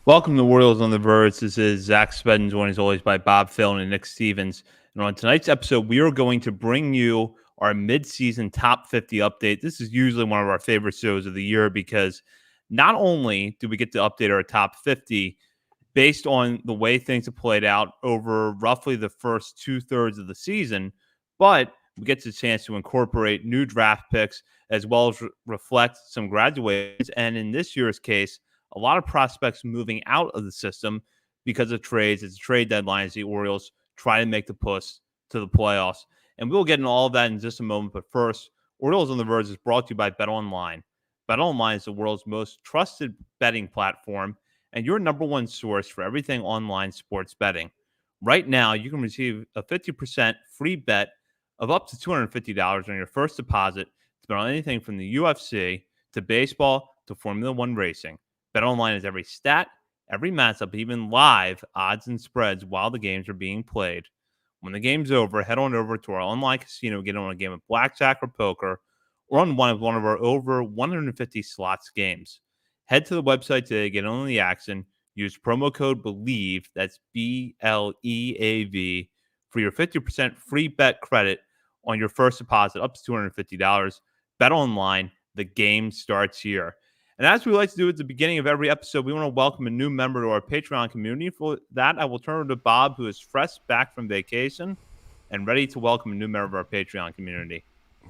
Welcome to Orioles on the Verge. This is Zach Spedden, joined as always by Bob Phil and Nick Stevens. And on tonight's episode, we are going to bring you our mid-season top 50 update. This is usually one of our favorite shows of the year because not only do we get to update our top 50 based on the way things have played out over roughly the first two-thirds of the season, but we get the chance to incorporate new draft picks as well as reflect some graduations. And in this year's case, a lot of prospects moving out of the system because of trades. It's a trade deadline as the Orioles try to make the push to the playoffs. And we'll get into all of that in just a moment. But first, Orioles on the Verge is brought to you by BetOnline. BetOnline is the world's most trusted betting platform and your number one source for everything online sports betting. Right now, you can receive a 50% free bet of up to $250 on your first deposit to bet on anything from the UFC to baseball to Formula One racing. BetOnline is every stat, every matchup, even live odds and spreads while the games are being played. When the game's over, head on over to our online casino, get on a game of blackjack or poker, or on one of our over 150 slots games. Head to the website today, get on the action, use promo code BELIEVE, that's BLEAV, for your 50% free bet credit on your first deposit up to $250. BetOnline, the game starts here. And as we like to do at the beginning of every episode, we want to welcome a new member to our Patreon community. For that, I will turn it to Bob, who is fresh back from vacation and ready to welcome a new member of our Patreon community.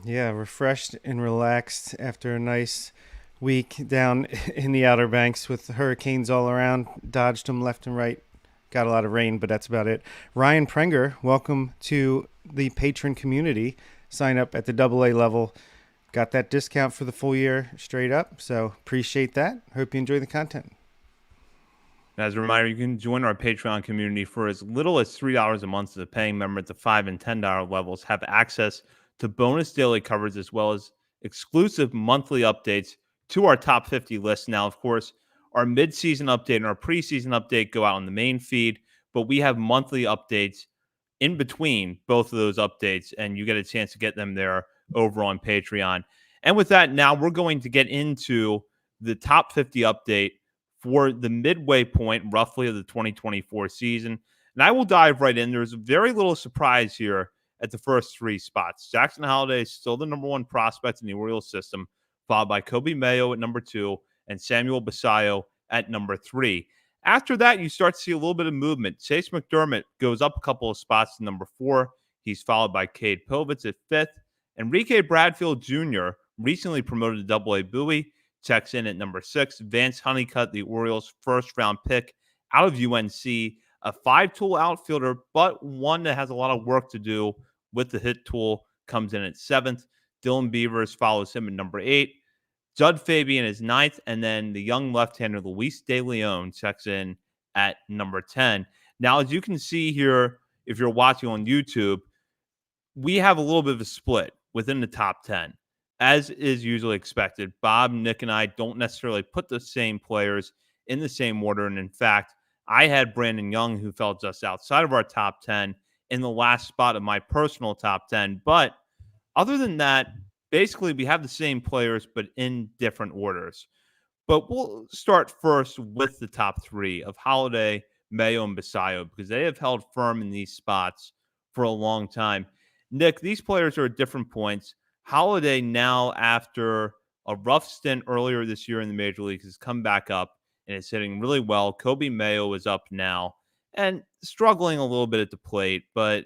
Yeah, refreshed and relaxed after a nice week down in the Outer Banks with hurricanes all around. Dodged them left and right. Got a lot of rain, but that's about it. Ryan Prenger, welcome to the patron community. Sign up at the AA level. Got that discount for the full year straight up, so appreciate that. Hope you enjoy the content. As a reminder, you can join our Patreon community for as little as $3 a month as a paying member at the $5 and $10 levels. Have access to bonus daily coverage as well as exclusive monthly updates to our top 50 list. Now, of course, our mid-season update and our preseason update go out on the main feed, but we have monthly updates in between both of those updates, and you get a chance to get them there over on Patreon. And with that, now we're going to get into the top 50 update for the midway point, roughly, of the 2024 season. And I will dive right in. There's very little surprise here at the first three spots. Jackson Holliday is still the number one prospect in the Orioles system, followed by Kobe Mayo at number 2 and Samuel Basallo at number 3. After that, you start to see a little bit of movement. Chase McDermott goes up a couple of spots to number 4. He's followed by Cade Povitz at 5th. Enrique Bradfield Jr., recently promoted to Double-A Bowie, checks in at number 6. Vance Honeycutt, the Orioles' first-round pick out of UNC, a 5-tool outfielder, but one that has a lot of work to do with the hit tool, comes in at 7th. Dylan Beavers follows him at number 8. Judd Fabian is 9th, and then the young left-hander Luis De Leon checks in at number 10. Now, as you can see here, if you're watching on YouTube, we have a little bit of a split within the top 10, as is usually expected. Bob, Nick, and I don't necessarily put the same players in the same order. And in fact, I had Brandon Young, who fell just outside of our top 10, in the last spot of my personal top 10. But other than that, basically we have the same players, but in different orders. But we'll start first with the top 3 of Holliday, Mayo, and Basallo, because they have held firm in these spots for a long time. Nick, these players are at different points. Holliday now, after a rough stint earlier this year in the major leagues, has come back up and is hitting really well. Kobe Mayo is up now and struggling a little bit at the plate, but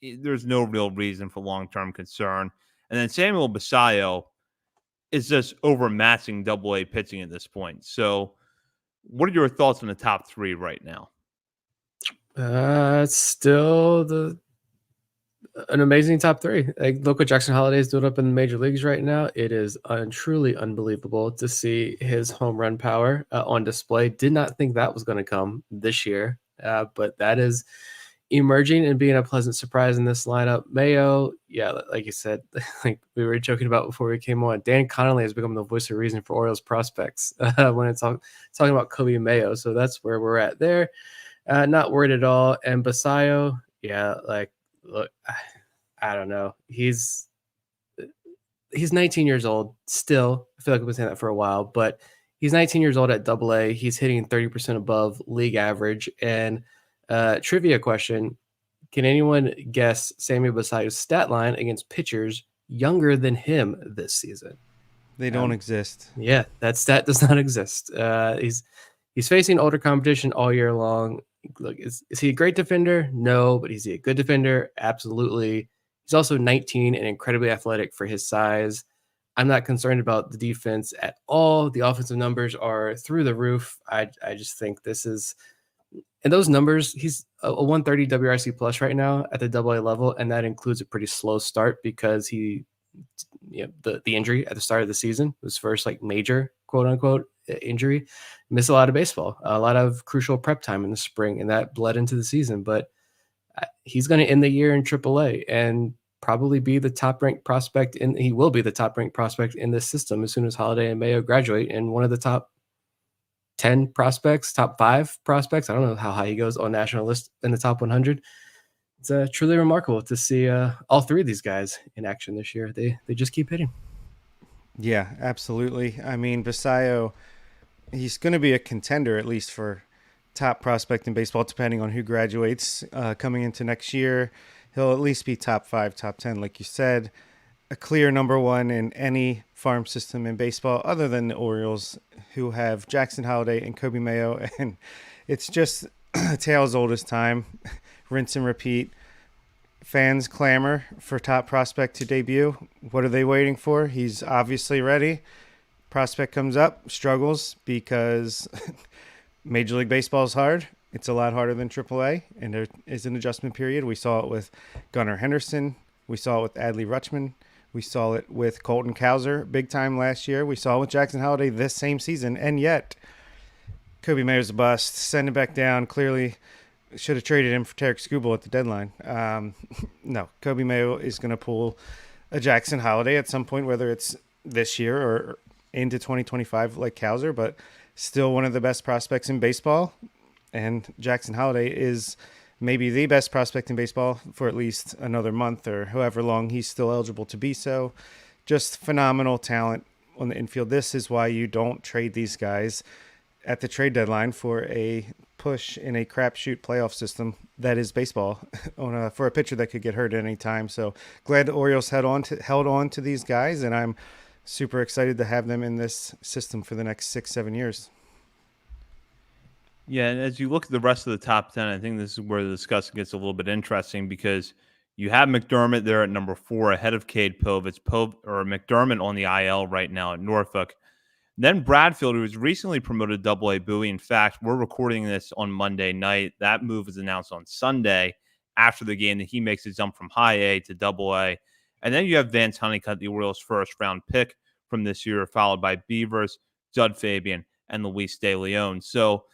there's no real reason for long-term concern. And then Samuel Basallo is just overmatching Double-A pitching at this point. So what are your thoughts on the top 3 right now? It's still an amazing top 3. Like, look what Jackson Holliday is doing up in the major leagues right now. It is truly unbelievable to see his home run power on display. Did not think that was going to come this year, but that is emerging and being a pleasant surprise in this lineup. Mayo, yeah, like you said, like we were joking about before we came on, Dan Connolly has become the voice of reason for Orioles prospects when it's talking about Kobe Mayo. So that's where we're at there. Not worried at all. And Basallo, yeah, like, look, I don't know. He's 19 years old still. I feel like I've been saying that for a while, but He's 19 years old at Double A. He's hitting 30% above league average. And trivia question: can anyone guess Sammy Basayo's stat line against pitchers younger than him this season? They don't exist. Yeah, that stat does not exist. He's facing older competition all year long. Look, is he a great defender? No, but is he a good defender? Absolutely. He's also 19 and incredibly athletic for his size. I'm not concerned about the defense at all. The offensive numbers are through the roof. I just think this is, and those numbers, he's a 130 WRC plus right now at the Double A level, and that includes a pretty slow start because the injury at the start of the season, his first like major quote unquote injury, missed a lot of baseball, a lot of crucial prep time in the spring, and that bled into the season. But he's going to end the year in AAA and probably be the top ranked prospect, and he will be the top ranked prospect in this system as soon as Holiday and Mayo graduate, and one of the top 10 prospects, top 5 prospects. I don't know how high he goes on national list in the top 100. It's truly remarkable to see all three of these guys in action this year. They just keep hitting. Yeah, absolutely. I mean, Basayo, he's going to be a contender at least for top prospect in baseball, depending on who graduates coming into next year. He'll at least be top 5, top 10, like you said. A clear number 1 in any farm system in baseball, other than the Orioles, who have Jackson Holiday and Kobe Mayo. And it's just a tale as old as time. Rinse and repeat. Fans clamor for top prospect to debut. What are they waiting for? He's obviously ready. Prospect comes up, struggles because Major League Baseball is hard. It's a lot harder than AAA, and there is an adjustment period. We saw it with Gunnar Henderson. We saw it with Adley Rutschman. We saw it with Colton Cowser big time last year. We saw it with Jackson Holiday this same season, and yet Kobe Mayo's a bust. Send him back down. Clearly should have traded him for Tarek Skubal at the deadline. No, Kobe Mayo is going to pull a Jackson Holiday at some point, whether it's this year or into 2025 like Cowser, but still one of the best prospects in baseball. And Jackson Holiday is maybe the best prospect in baseball for at least another month or however long he's still eligible to be so. Just phenomenal talent on the infield. This is why you don't trade these guys at the trade deadline for a push in a crapshoot playoff system that is baseball for a pitcher that could get hurt at any time. So glad the Orioles held on to these guys, and I'm super excited to have them in this system for the next 6-7 years. Yeah, and as you look at the rest of the top 10, I think this is where the discussion gets a little bit interesting because you have McDermott there at number 4 ahead of Cade Povich. McDermott on the IL right now at Norfolk. Then Bradfield, who was recently promoted to Double A Bowie. In fact, we're recording this on Monday night. That move was announced on Sunday after the game that he makes a jump from High A to Double A. And then you have Vance Honeycutt, the Orioles' first-round pick from this year, followed by Beavers, Judd Fabian, and Luis De Leon. So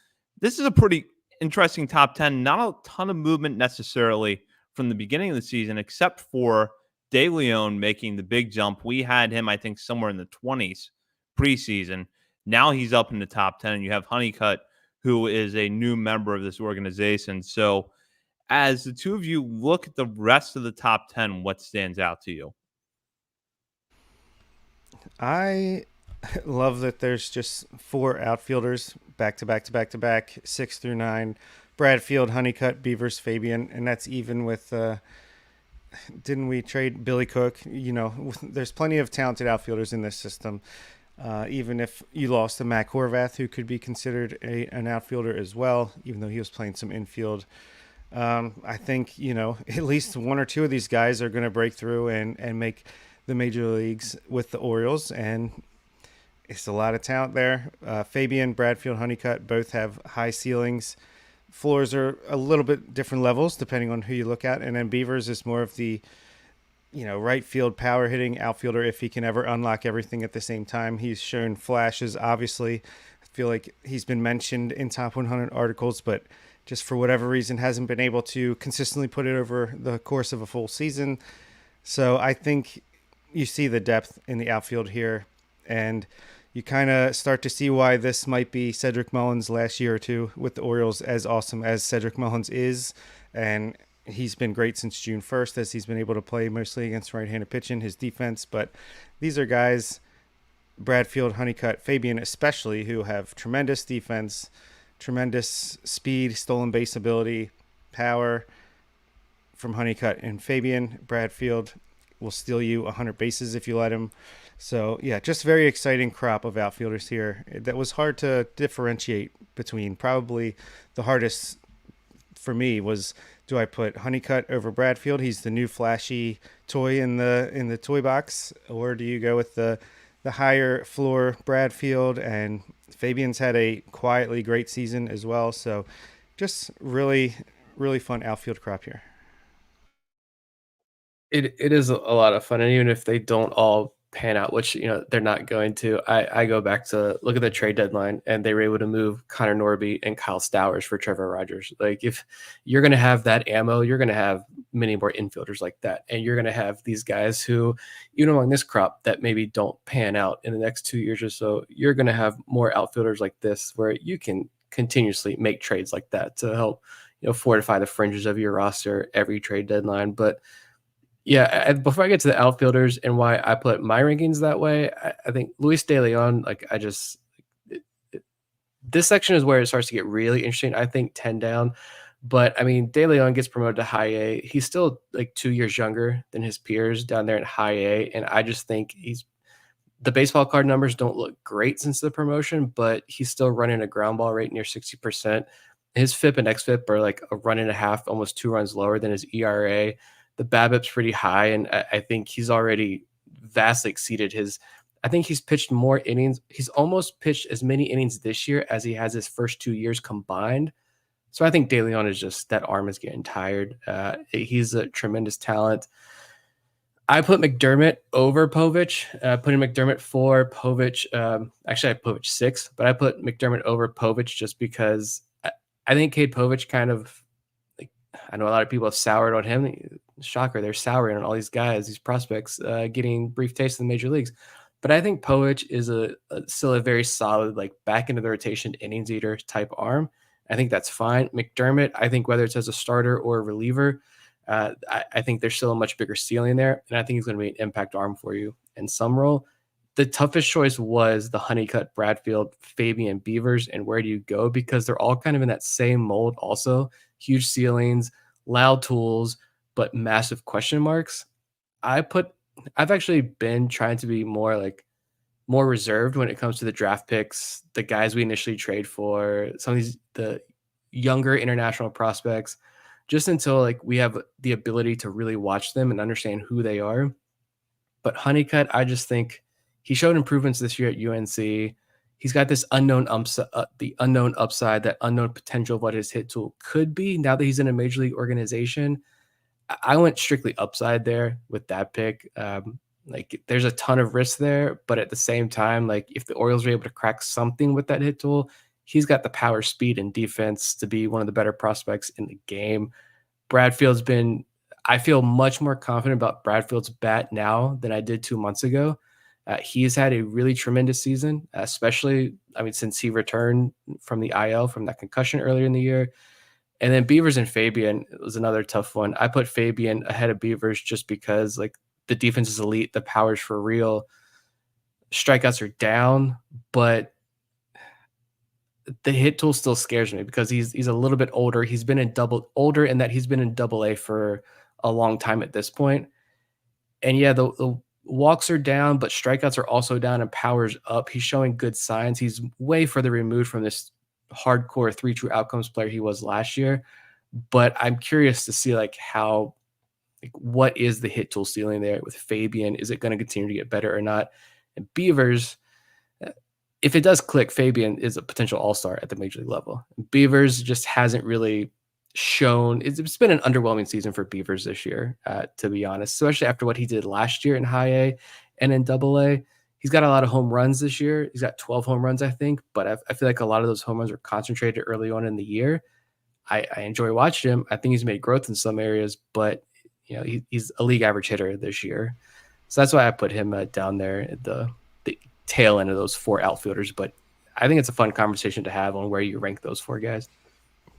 this is a pretty interesting top 10. Not a ton of movement necessarily from the beginning of the season, except for De Leon making the big jump. We had him, I think, somewhere in the 20s preseason. Now he's up in the top 10, and you have Honeycutt, who is a new member of this organization. So as the two of you look at the rest of the top 10, what stands out to you? I love that there's just 4 outfielders back to back, 6 through 9. Bradfield, Honeycutt, Beavers, Fabian, and that's even with didn't we trade Billy Cook? You know, there's plenty of talented outfielders in this system. Even if you lost to Mac Horvath, who could be considered an outfielder as well, even though he was playing some infield. I think, at least 1 or 2 of these guys are going to break through and make the major leagues with the Orioles, and it's a lot of talent there. Fabian, Bradfield, Honeycutt both have high ceilings. Floors are a little bit different levels depending on who you look at, and then Beavers is more of the right field power hitting outfielder if he can ever unlock everything at the same time. He's shown flashes, obviously. I feel like he's been mentioned in top 100 articles, but just for whatever reason hasn't been able to consistently put it over the course of a full season. So I think you see the depth in the outfield here, and you kind of start to see why this might be Cedric Mullins' last year or two with the Orioles, as awesome as Cedric Mullins is. And he's been great since June 1st, as he's been able to play mostly against right-handed pitching, his defense. But these are guys Bradfield, Honeycutt, Fabian, especially, who have tremendous defense, tremendous speed, stolen base ability, power from Honeycutt and Fabian. Bradfield will steal you 100 bases if you let him. So, yeah, just very exciting crop of outfielders here. That was hard to differentiate between. Probably the hardest for me was, do I put Honeycutt over Bradfield? He's the new flashy toy in the toy box, or do you go with the higher floor Bradfield? And Fabian's had a quietly great season as well. So, just really fun outfield crop here. It is a lot of fun, and even if they don't all pan out, which they're not going to, I go back to look at the trade deadline, and they were able to move Connor Norby and Kyle Stowers for Trevor Rogers. Like, if you're going to have that ammo, you're going to have many more infielders like that, and you're going to have these guys who, even among this crop, that maybe don't pan out in the next 2 years or so. You're going to have more outfielders like this, where you can continuously make trades like that to help fortify the fringes of your roster every trade deadline. But yeah, before I get to the outfielders and why I put my rankings that way, I think Luis De Leon, like, it- this section is where it starts to get really interesting. I think 10 down, but I mean, De Leon gets promoted to high A. He's still like 2 years younger than his peers down there in high A. And I just think the baseball card numbers don't look great since the promotion, but he's still running a ground ball rate near 60%. His FIP and XFIP are like a run and a half, almost 2 runs lower than his ERA. The BABIP's pretty high, and I think he's already vastly exceeded his. I think he's pitched more innings. He's almost pitched as many innings this year as he has his first 2 years combined. So I think De Leon is just, that arm is getting tired. He's a tremendous talent. I put McDermott over Povich, putting McDermott 4, Povich. Actually, I put Povich 6, but I put McDermott over Povich just because I think Cade Povich kind of, like, I know a lot of people have soured on him. Shocker, they're souring on all these guys, these prospects, getting brief tastes in the major leagues. But I think Povich is still a very solid, like, back into the rotation innings eater type arm. I think that's fine. McDermott, I think whether it's as a starter or a reliever, I think there's still a much bigger ceiling there, and I think he's going to be an impact arm for you in some role. The toughest choice was the Honeycutt, Bradfield, Fabian, Beavers, and where do you go? Because they're all kind of in that same mold also. Huge ceilings, loud tools, but massive question marks. I've actually been trying to be more reserved when it comes to the draft picks, the guys we initially trade for, some of the younger international prospects, just until like we have the ability to really watch them and understand who they are. But Honeycutt, I just think he showed improvements this year at UNC. He's got this the unknown upside, that unknown potential of what his hit tool could be now that he's in a major league organization. I went strictly upside there with that pick. Like, there's a ton of risk there, but at the same time, like, if the Orioles are able to crack something with that hit tool, he's got the power, speed, and defense to be one of the better prospects in the game. Bradfield's been, I feel much more confident about Bradfield's bat now than I did 2 months ago. He's had a really tremendous season, especially, I mean, since he returned from the IL from that concussion earlier in the year. And then Beavers and Fabian was another tough one. I put Fabian ahead of Beavers just because, like, the defense is elite, the power's for real. Strikeouts are down, but the hit tool still scares me because he's a little bit older. He's been in older in that he's been in double A for a long time at this point. And yeah, the walks are down, but strikeouts are also down and power's up. He's showing good signs. He's way further removed from this hardcore 3 true outcomes player he was last year. But I'm curious to see like what is the hit tool ceiling there with Fabian? Is it going to continue to get better or not? And Beavers, if it does click, Fabian is a potential all-star at the major league level. Beavers just hasn't really shown. It's been an underwhelming season for Beavers this year, to be honest, especially after what he did last year in high A and in double A. He's got a lot of home runs this year. He's got 12 home runs, I think, but I feel like a lot of those home runs are concentrated early on in the year. I enjoy watching him. I think he's made growth in some areas, but he's a league average hitter this year. So that's why I put him down there at the tail end of those 4 outfielders. But I think it's a fun conversation to have on where you rank those 4 guys.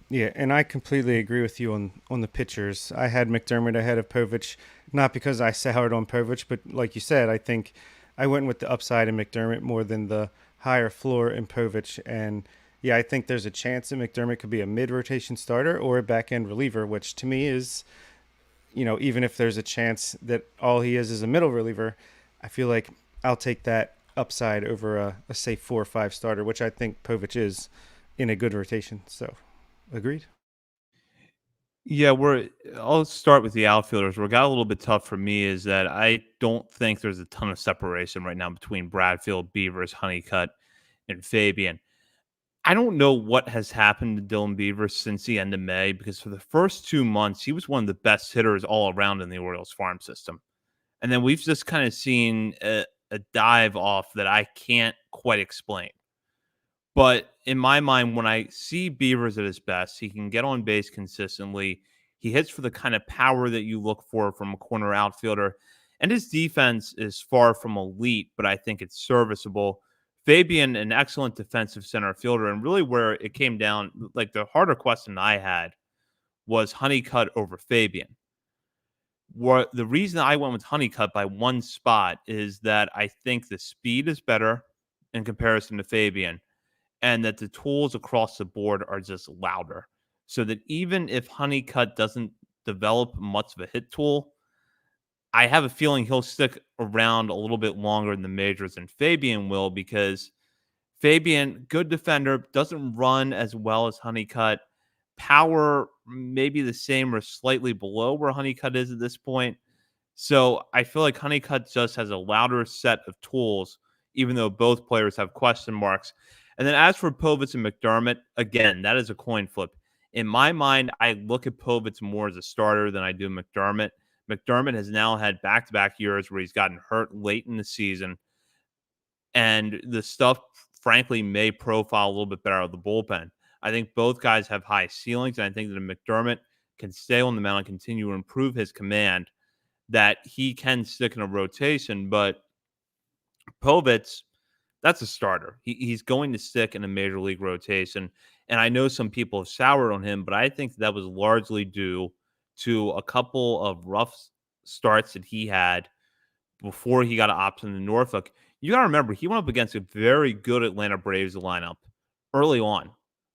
Yeah, and I completely agree with you on the pitchers. I had McDermott ahead of Povich, not because I soured on Povich, but like you said, I think I went with the upside in McDermott more than the higher floor in Povich. And yeah, I think there's a chance that McDermott could be a mid rotation starter or a back end reliever, which to me is, even if there's a chance that all he is a middle reliever, I feel like I'll take that upside over a safe 4 or 5 starter, which I think Povich is in a good rotation. So, agreed. Yeah, I'll start with the outfielders. What got a little bit tough for me is that I don't think there's a ton of separation right now between Bradfield, Beavers, Honeycutt, and Fabian. I don't know what has happened to Dylan Beavers since the end of May because for the first 2 months, he was one of the best hitters all around in the Orioles farm system. And then we've just kind of seen a dive off that I can't quite explain. But in my mind, when I see Beavers at his best, he can get on base consistently. He hits for the kind of power that you look for from a corner outfielder. And his defense is far from elite, but I think it's serviceable. Fabian, an excellent defensive center fielder. And really, where it came down, like the harder question I had was Honeycutt over Fabian. What the reason I went with Honeycutt by one spot is that I think the speed is better in comparison to Fabian and that the tools across the board are just louder. So that even if Honeycutt doesn't develop much of a hit tool, I have a feeling he'll stick around a little bit longer in the majors than Fabian will because Fabian, good defender, doesn't run as well as Honeycutt. Power maybe the same or slightly below where Honeycutt is at this point. So I feel like Honeycutt just has a louder set of tools, even though both players have question marks. And then as for Povich and McDermott, again, that is a coin flip. In my mind, I look at Povich more as a starter than I do McDermott. McDermott has now had back-to-back years where he's gotten hurt late in the season, and the stuff, frankly, may profile a little bit better out of the bullpen. I think both guys have high ceilings, and I think that McDermott can stay on the mound and continue to improve his command that he can stick in a rotation, but Povich, that's a starter. He's going to stick in a major league rotation. And I know some people have soured on him, but I think that was largely due to a couple of rough starts that he had before he got an option to Norfolk. You got to remember, he went up against a very good Atlanta Braves lineup early on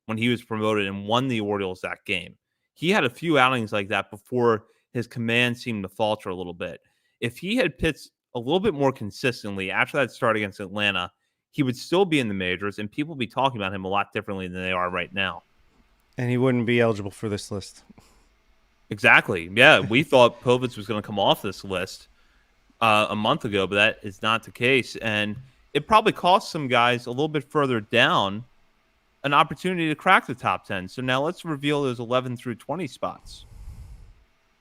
when he was promoted and won the Orioles that game. He had a few outings like that before his command seemed to falter a little bit. If he had pitched a little bit more consistently after that start against Atlanta, he would still be in the majors and people would be talking about him a lot differently than they are right now. And he wouldn't be eligible for this list. Exactly. Yeah, we thought Povich was going to come off this list a month ago, but that is not the case. And it probably cost some guys a little bit further down an opportunity to crack the top 10. So now let's reveal those 11 through 20 spots.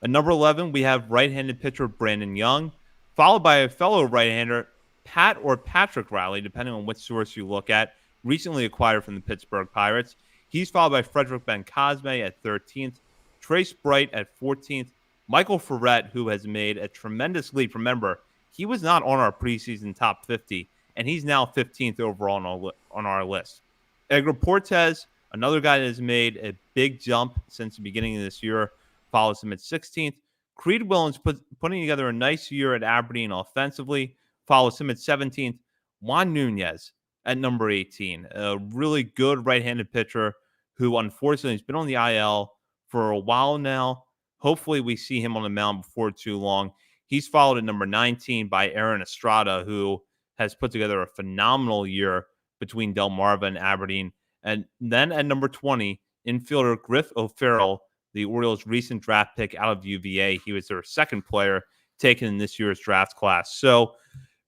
At number 11, we have right-handed pitcher Brandon Young, followed by a fellow right-hander, Pat or Patrick Riley, depending on which source you look at, recently acquired from the Pittsburgh Pirates. He's followed by Frederick Bencosme at 13th, Trace Bright at 14th, Michael Ferret, who has made a tremendous leap. Remember, he was not on our preseason top 50, and he's now 15th overall on our list. Edgar Portes, another guy that has made a big jump since the beginning of this year, follows him at 16th. Creed Willens putting together a nice year at Aberdeen offensively, follows him at 17th. Juan Nunez at number 18, a really good right-handed pitcher who unfortunately has been on the IL for a while now. Hopefully we see him on the mound before too long. He's followed at number 19 by Aaron Estrada, who has put together a phenomenal year between Delmarva and Aberdeen. And then at number 20, infielder Griff O'Farrell, the Orioles' recent draft pick out of UVA. He was their second player taken in this year's draft class. So,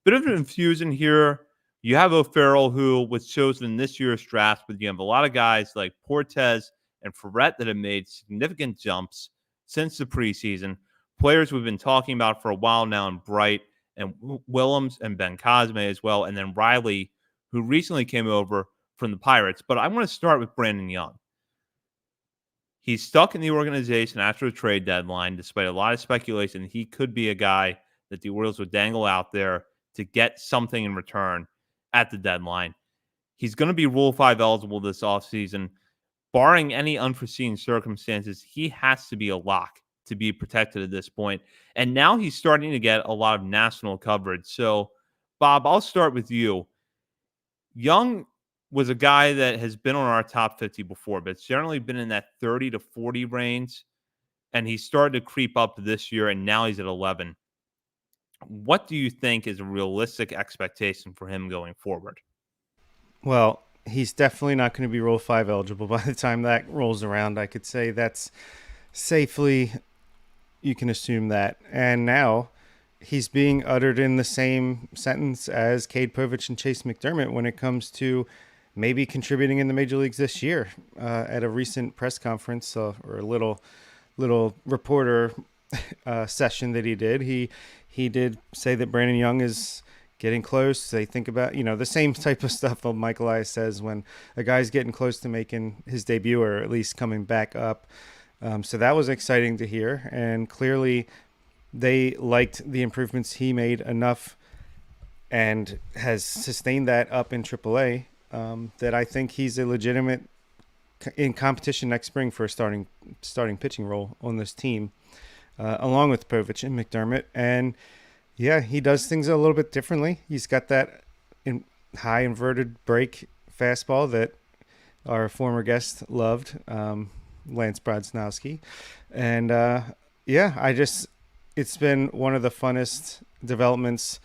bit of an infusion here. You have O'Farrell, who was chosen in this year's draft, but you have a lot of guys like Portes and Ferret that have made significant jumps since the preseason. Players we've been talking about for a while now, in Bright and Willems and Bencosme as well, and then Riley, who recently came over from the Pirates. But I want to start with Brandon Young. He's stuck in the organization after the trade deadline, despite a lot of speculation he could be a guy that the Orioles would dangle out there to get something in return at the deadline. He's going to be Rule 5 eligible this offseason. Barring any unforeseen circumstances, he has to be a lock to be protected at this point. And now he's starting to get a lot of national coverage. So Bob, I'll start with you. Young was a guy that has been on our top 50 before, but it's generally been in that 30 to 40 range. And he started to creep up this year, and now he's at 11. What do you think is a realistic expectation for him going forward? Well, he's definitely not going to be Rule 5 eligible by the time that rolls around. I could say that's safely, you can assume that. And now he's being uttered in the same sentence as Cade Povich and Chase McDermott when it comes to maybe contributing in the major leagues this year. At a recent press conference or a little reporter session that he did say that Brandon Young is getting close. They think about, the same type of stuff that Michael Elias says when a guy's getting close to making his debut or at least coming back up. So that was exciting to hear. And clearly they liked the improvements he made enough and has sustained that up in AAA, that I think he's a legitimate in competition next spring for a starting pitching role on this team, along with Povich and McDermott. And yeah, he does things a little bit differently. He's got that high inverted break fastball that our former guest loved, Lance Brodsnowski. And it's been one of the funnest developments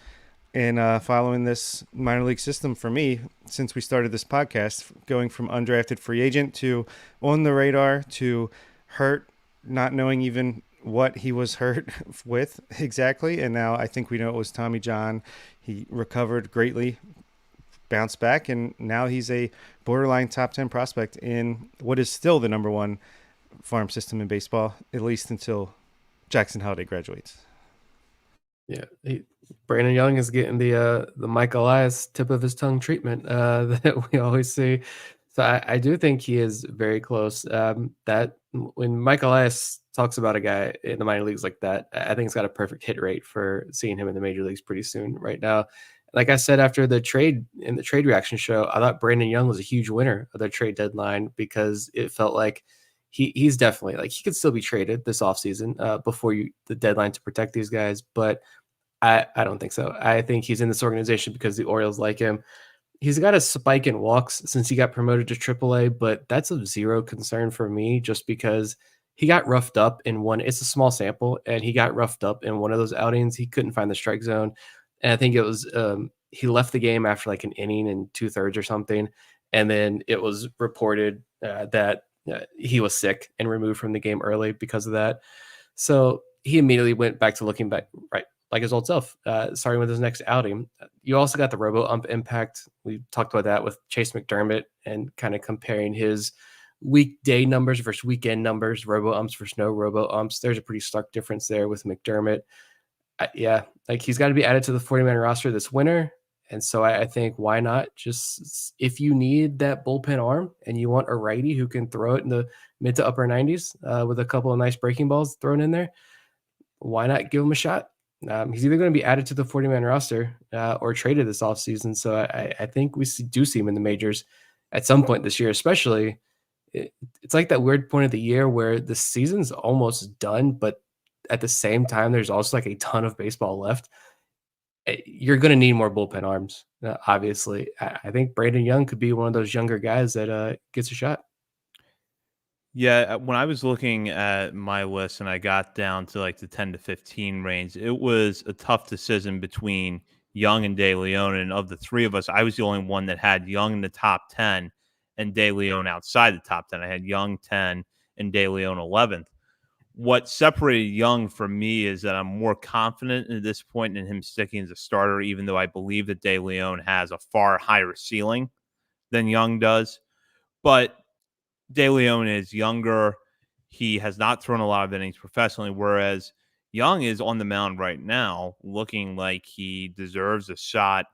in following this minor league system for me since we started this podcast, going from undrafted free agent to on the radar to hurt, not knowing even what he was hurt with exactly. And now I think we know it was Tommy John. He recovered greatly, bounced back, and now he's a borderline top 10 prospect in what is still the number one farm system in baseball, at least until Jackson Holliday graduates. Yeah, Brandon Young is getting the Mike Elias tip of his tongue treatment that we always see. So I do think he is very close. That when Mike Elias talks about a guy in the minor leagues like that, I think it's got a perfect hit rate for seeing him in the major leagues pretty soon. Right now, like I said after the trade reaction show, I thought Brandon Young was a huge winner of the trade deadline because it felt like he's definitely, like, he could still be traded this offseason before the deadline to protect these guys, but I don't think so. I think he's in this organization because the Orioles like him. He's got a spike in walks since he got promoted to AAA, but that's of zero concern for me just because he got roughed up in one. It's a small sample, and he got roughed up in one of those outings. He couldn't find the strike zone. And I think it was he left the game after like an inning and 2/3 or something. And then it was reported that he was sick and removed from the game early because of that. So he immediately went back to looking back, right, like his old self, starting with his next outing. You also got the robo-ump impact. We talked about that with Chase McDermott and kind of comparing his weekday numbers versus weekend numbers, robo-umps versus no robo-umps. There's a pretty stark difference there with McDermott. Like he's got to be added to the 40-man roster this winter. And so I think why not just, if you need that bullpen arm and you want a righty who can throw it in the mid to upper 90s with a couple of nice breaking balls thrown in there, why not give him a shot? He's either going to be added to the 40-man roster or traded this offseason. So I think we do see him in the majors at some point this year, especially. It's like that weird point of the year where the season's almost done, but at the same time, there's also like a ton of baseball left. You're going to need more bullpen arms, obviously. I think Brandon Young could be one of those younger guys that gets a shot. Yeah, when I was looking at my list and I got down to like the 10 to 15 range, it was a tough decision between Young and De Leon. And of the three of us, I was the only one that had Young in the top 10 and De Leon outside the top 10. I had Young 10 and De Leon 11th. What separated Young from me is that I'm more confident at this point in him sticking as a starter, even though I believe that De Leon has a far higher ceiling than Young does. But De Leon is younger. He has not thrown a lot of innings professionally, whereas Young is on the mound right now looking like he deserves a shot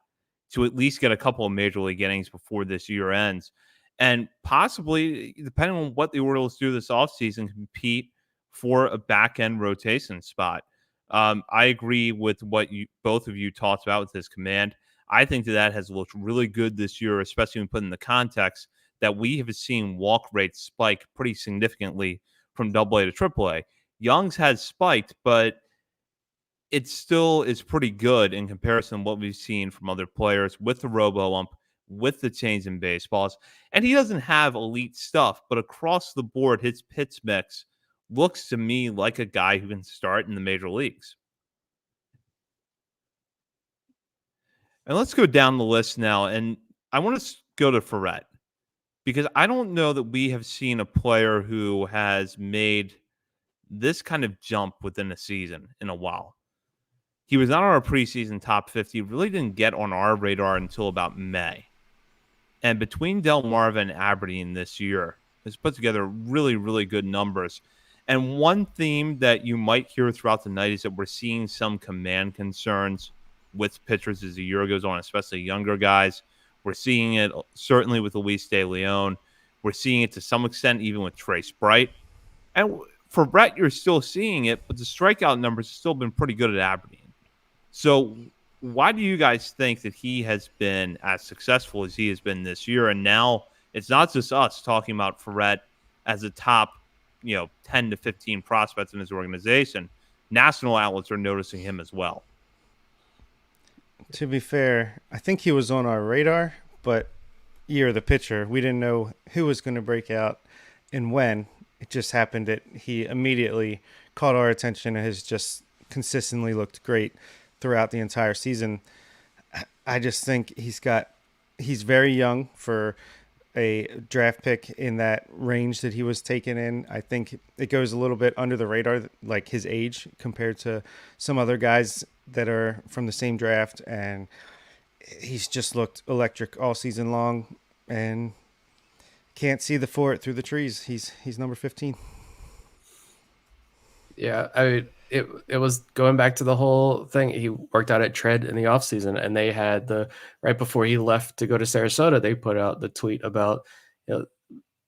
to at least get a couple of major league innings before this year ends. And possibly, depending on what the Orioles do this offseason, compete for a back end rotation spot. I agree with what both of you talked about with his command. I think that has looked really good this year, especially when put in the context that we have seen walk rates spike pretty significantly from AA to AAA. Young's has spiked, but it still is pretty good in comparison to what we've seen from other players with the robo ump, with the change in baseballs. And he doesn't have elite stuff, but across the board, his pitch mix looks to me like a guy who can start in the major leagues. And let's go down the list now. And I want to go to Ferret because I don't know that we have seen a player who has made this kind of jump within a season in a while. He was not on our preseason top 50, really didn't get on our radar until about May. And between Delmarva and Aberdeen this year, has put together really, really good numbers. And one theme that you might hear throughout the night is that we're seeing some command concerns with pitchers as the year goes on, especially younger guys. We're seeing it certainly with Luis De Leon. We're seeing it to some extent even with Trey Sprite. And for Brett, you're still seeing it, but the strikeout numbers have still been pretty good at Aberdeen. So why do you guys think that he has been as successful as he has been this year? And now it's not just us talking about Ferret as a top, 10 to 15 prospects in his organization. National outlets are noticing him as well. To be fair, I think he was on our radar, but year of the pitcher, we didn't know who was going to break out and when. It just happened that he immediately caught our attention and has just consistently looked great throughout the entire season. I just think he's very young for a draft pick in that range that he was taken in. I think it goes a little bit under the radar, like his age compared to some other guys that are from the same draft. And he's just looked electric all season long and can't see the forest through the trees. He's number 15. Yeah, I mean, it was going back to the whole thing. He worked out at Tread in the offseason, and they had right before he left to go to Sarasota, they put out the tweet about the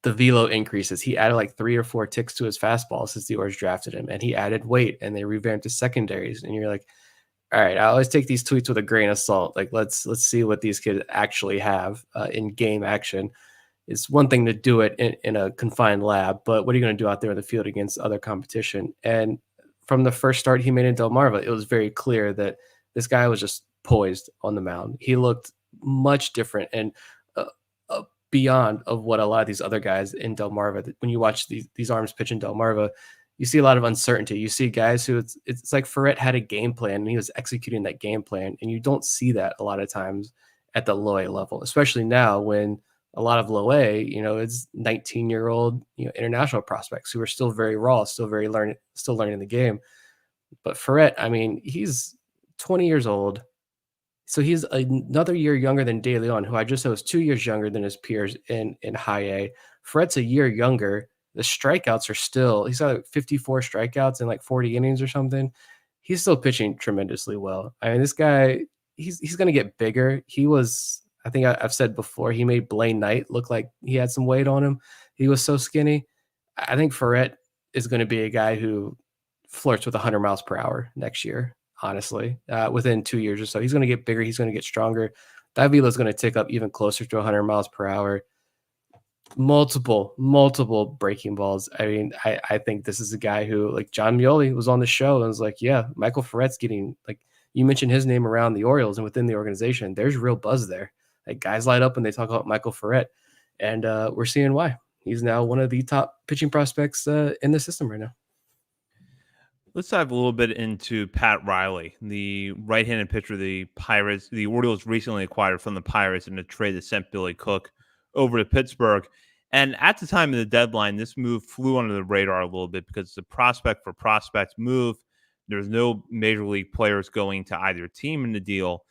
velo increases. He added like 3 or 4 ticks to his fastball since the Orioles drafted him, and he added weight, and they revamped his secondaries. And you're like, all right, I always take these tweets with a grain of salt. Like, let's see what these kids actually have in game action. It's one thing to do it in a confined lab, but what are you going to do out there in the field against other competition? And from the first start he made in Delmarva, it was very clear that this guy was just poised on the mound. He looked much different and beyond of what a lot of these other guys in Delmarva. When you watch these arms pitch in Delmarva, you see a lot of uncertainty. You see guys who it's like Ferret had a game plan and he was executing that game plan, and you don't see that a lot of times at the low A level, especially now when a lot of low A, it's 19-year-old, international prospects who are still very raw, still learning the game. But Ferret, I mean, he's 20 years old. So he's another year younger than De Leon, who I just said was 2 years younger than his peers in high A. Ferret's a year younger. The strikeouts are still, he's got like 54 strikeouts in like 40 innings or something. He's still pitching tremendously well. I mean, this guy, he's going to get bigger. I think I've said before, he made Blaine Knight look like he had some weight on him. He was so skinny. I think Ferret is going to be a guy who flirts with 100 miles per hour next year, honestly, within 2 years or so. He's going to get bigger. He's going to get stronger. That velo is going to tick up even closer to 100 miles per hour. Multiple breaking balls. I mean, I think this is a guy who, like John Mioli was on the show and was like, yeah, Michael Ferret's getting, like, you mentioned his name around the Orioles and within the organization, there's real buzz there. Like, guys light up when they talk about Michael Ferret, and we're seeing why. He's now one of the top pitching prospects in the system right now. Let's dive a little bit into Pat Riley, the right-handed pitcher the Orioles recently acquired from the Pirates in a trade that sent Billy Cook over to Pittsburgh. And at the time of the deadline, this move flew under the radar a little bit because it's a prospect for prospect move. There's no major league players going to either team in the deal.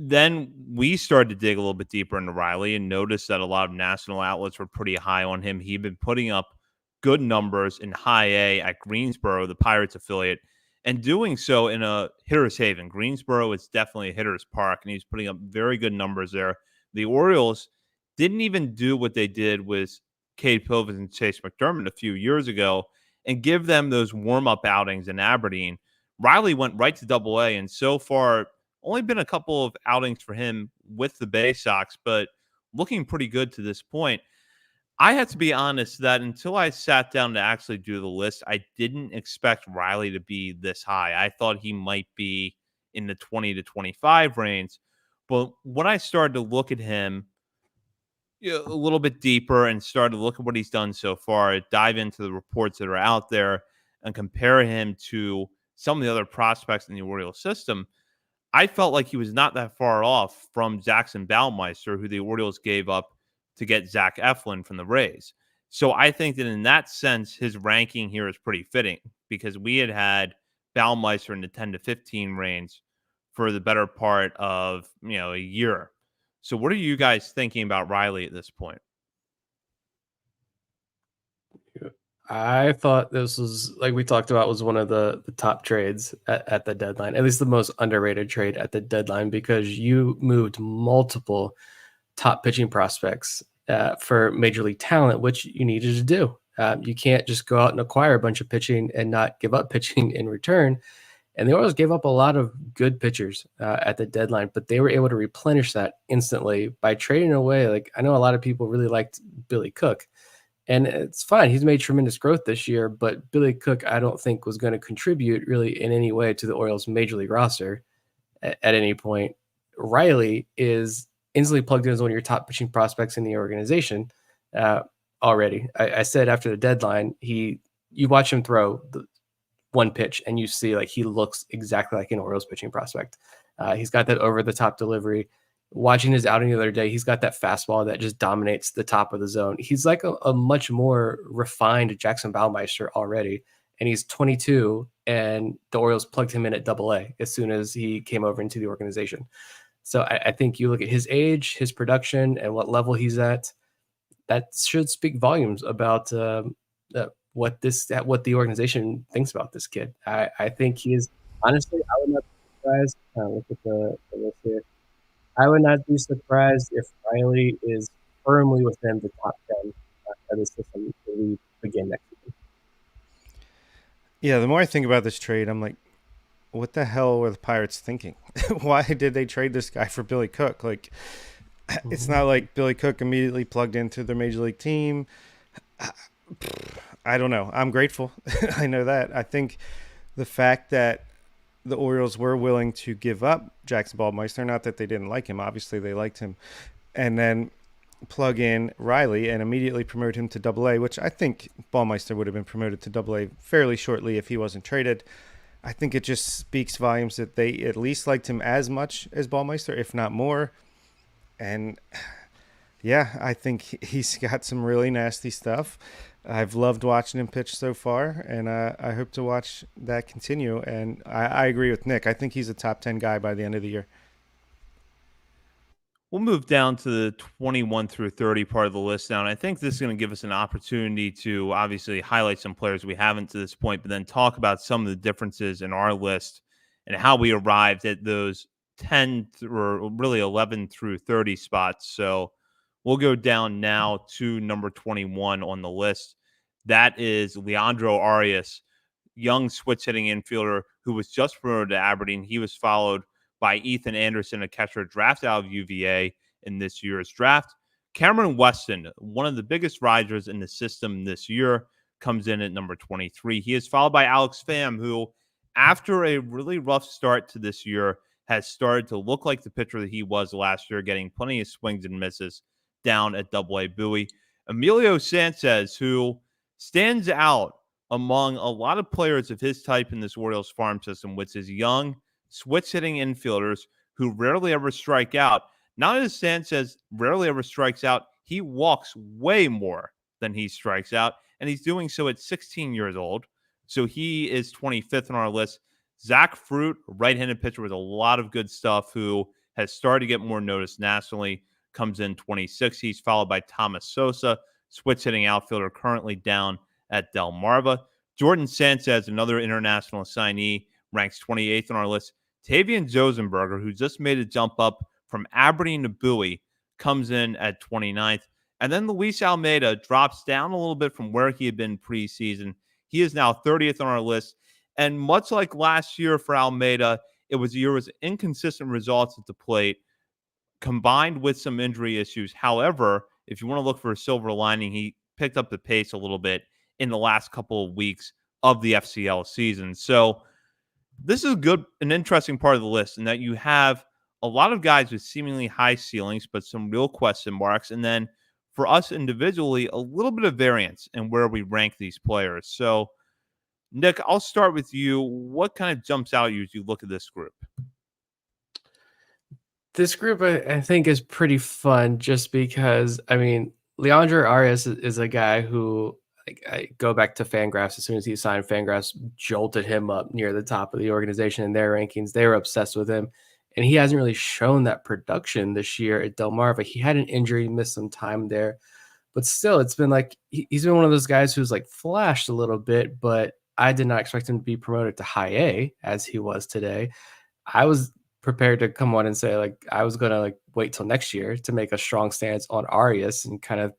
Then we started to dig a little bit deeper into Riley and noticed that a lot of national outlets were pretty high on him. He'd been putting up good numbers in high A at Greensboro, the Pirates affiliate, and doing so in a hitter's haven. Greensboro is definitely a hitter's park, and he's putting up very good numbers there. The Orioles didn't even do what they did with Cade Povich and Chase McDermott a few years ago and give them those warm-up outings in Aberdeen. Riley went right to Double-A, and so far only been a couple of outings for him with the Bay Sox, but looking pretty good to this point. I have to be honest that until I sat down to actually do the list, I didn't expect Riley to be this high. I thought he might be in the 20 to 25 range. But when I started to look at him, a little bit deeper and start to look at what he's done so far, dive into the reports that are out there and compare him to some of the other prospects in the Orioles system, I felt like he was not that far off from Jackson Baumeister, who the Orioles gave up to get Zach Eflin from the Rays. So I think that in that sense, his ranking here is pretty fitting because we had Baumeister in the 10 to 15 range for the better part of, a year. So what are you guys thinking about Riley at this point? I thought this was, like we talked about, was one of the top trades at the deadline, at least the most underrated trade at the deadline, because you moved multiple top pitching prospects for major league talent, which you needed to do. You can't just go out and acquire a bunch of pitching and not give up pitching in return. And the Orioles gave up a lot of good pitchers at the deadline, but they were able to replenish that instantly by trading away. Like, I know a lot of people really liked Billy Cook, and it's fine. He's made tremendous growth this year, but Billy Cook, I don't think, was going to contribute really in any way to the Orioles major league roster at any point. Riley is instantly plugged in as one of your top pitching prospects in the organization already. I said after the deadline, you watch him throw one pitch and you see like he looks exactly like an Orioles pitching prospect. He's got that over the top delivery. Watching his outing the other day, he's got that fastball that just dominates the top of the zone. He's like a much more refined Jackson Baumeister already. And he's 22, and the Orioles plugged him in at AA as soon as he came over into the organization. So I think you look at his age, his production, and what level he's at, that should speak volumes about what the organization thinks about this kid. I think he is, honestly, I would not be surprised. Look at the list here. I would not be surprised if Riley is firmly within the top 10 of the system when we begin next season. Yeah, the more I think about this trade, I'm like, what the hell were the Pirates thinking? Why did they trade this guy for Billy Cook? Like, it's not like Billy Cook immediately plugged into their major league team. I don't know. I'm grateful. I know that. I think the fact that the Orioles were willing to give up Jackson Ballmeister, not that they didn't like him, obviously they liked him, and then plug in Riley and immediately promote him to AA, which I think Ballmeister would have been promoted to AA fairly shortly if he wasn't traded. I think it just speaks volumes that they at least liked him as much as Ballmeister, if not more. And yeah, I think he's got some really nasty stuff. I've loved watching him pitch so far, and I hope to watch that continue. And I agree with Nick. I think he's a top 10 guy by the end of the year. We'll move down to the 21 through 30 part of the list now. And I think this is going to give us an opportunity to obviously highlight some players we haven't to this point, but then talk about some of the differences in our list and how we arrived at those 10 or really 11 through 30 spots. So we'll go down now to number 21 on the list. That is Leandro Arias, young switch hitting infielder who was just promoted to Aberdeen. He was followed by Ethan Anderson, a catcher drafted out of UVA in this year's draft. Cameron Weston, one of the biggest risers in the system this year, comes in at number 23. He is followed by Alex Pham, who, after a really rough start to this year, has started to look like the pitcher that he was last year, getting plenty of swings and misses down at AA Bowie. Emilio Sanchez, who stands out among a lot of players of his type in this Orioles farm system, which is young, switch hitting infielders who rarely ever strike out. Not as Sanchez rarely ever strikes out, he walks way more than he strikes out, and he's doing so at 16 years old. So he is 25th on our list. Zach Fruit, right-handed pitcher with a lot of good stuff, who has started to get more notice nationally, comes in 26th. He's followed by Thomas Sosa, switch hitting outfielder currently down at Delmarva. Jordan Sanchez, another international assignee, ranks 28th on our list. Tavian Josenberger, who just made a jump up from Aberdeen to Bowie, comes in at 29th. And then Luis Almeida drops down a little bit from where he had been preseason. He is now 30th on our list. And much like last year for Almeida, it was a year with inconsistent results at the plate, combined with some injury issues. However, if you want to look for a silver lining, he picked up the pace a little bit in the last couple of weeks of the FCL season. So this is an interesting part of the list in that you have a lot of guys with seemingly high ceilings, but some real question marks. And then for us individually, a little bit of variance in where we rank these players. So, Nick, I'll start with you. What kind of jumps out at you as you look at this group? This group, I think, is pretty fun just because, I mean, Leandro Arias is a guy who, like, I go back to Fangraphs. As soon as he signed, Fangraphs jolted him up near the top of the organization in their rankings. They were obsessed with him, and he hasn't really shown that production this year at Delmarva. He had an injury, missed some time there, but still, it's been like he's been one of those guys who's like flashed a little bit, but I did not expect him to be promoted to high A as he was today. I was prepared to come on and say, like, I was gonna like wait till next year to make a strong stance on Arias and kind of,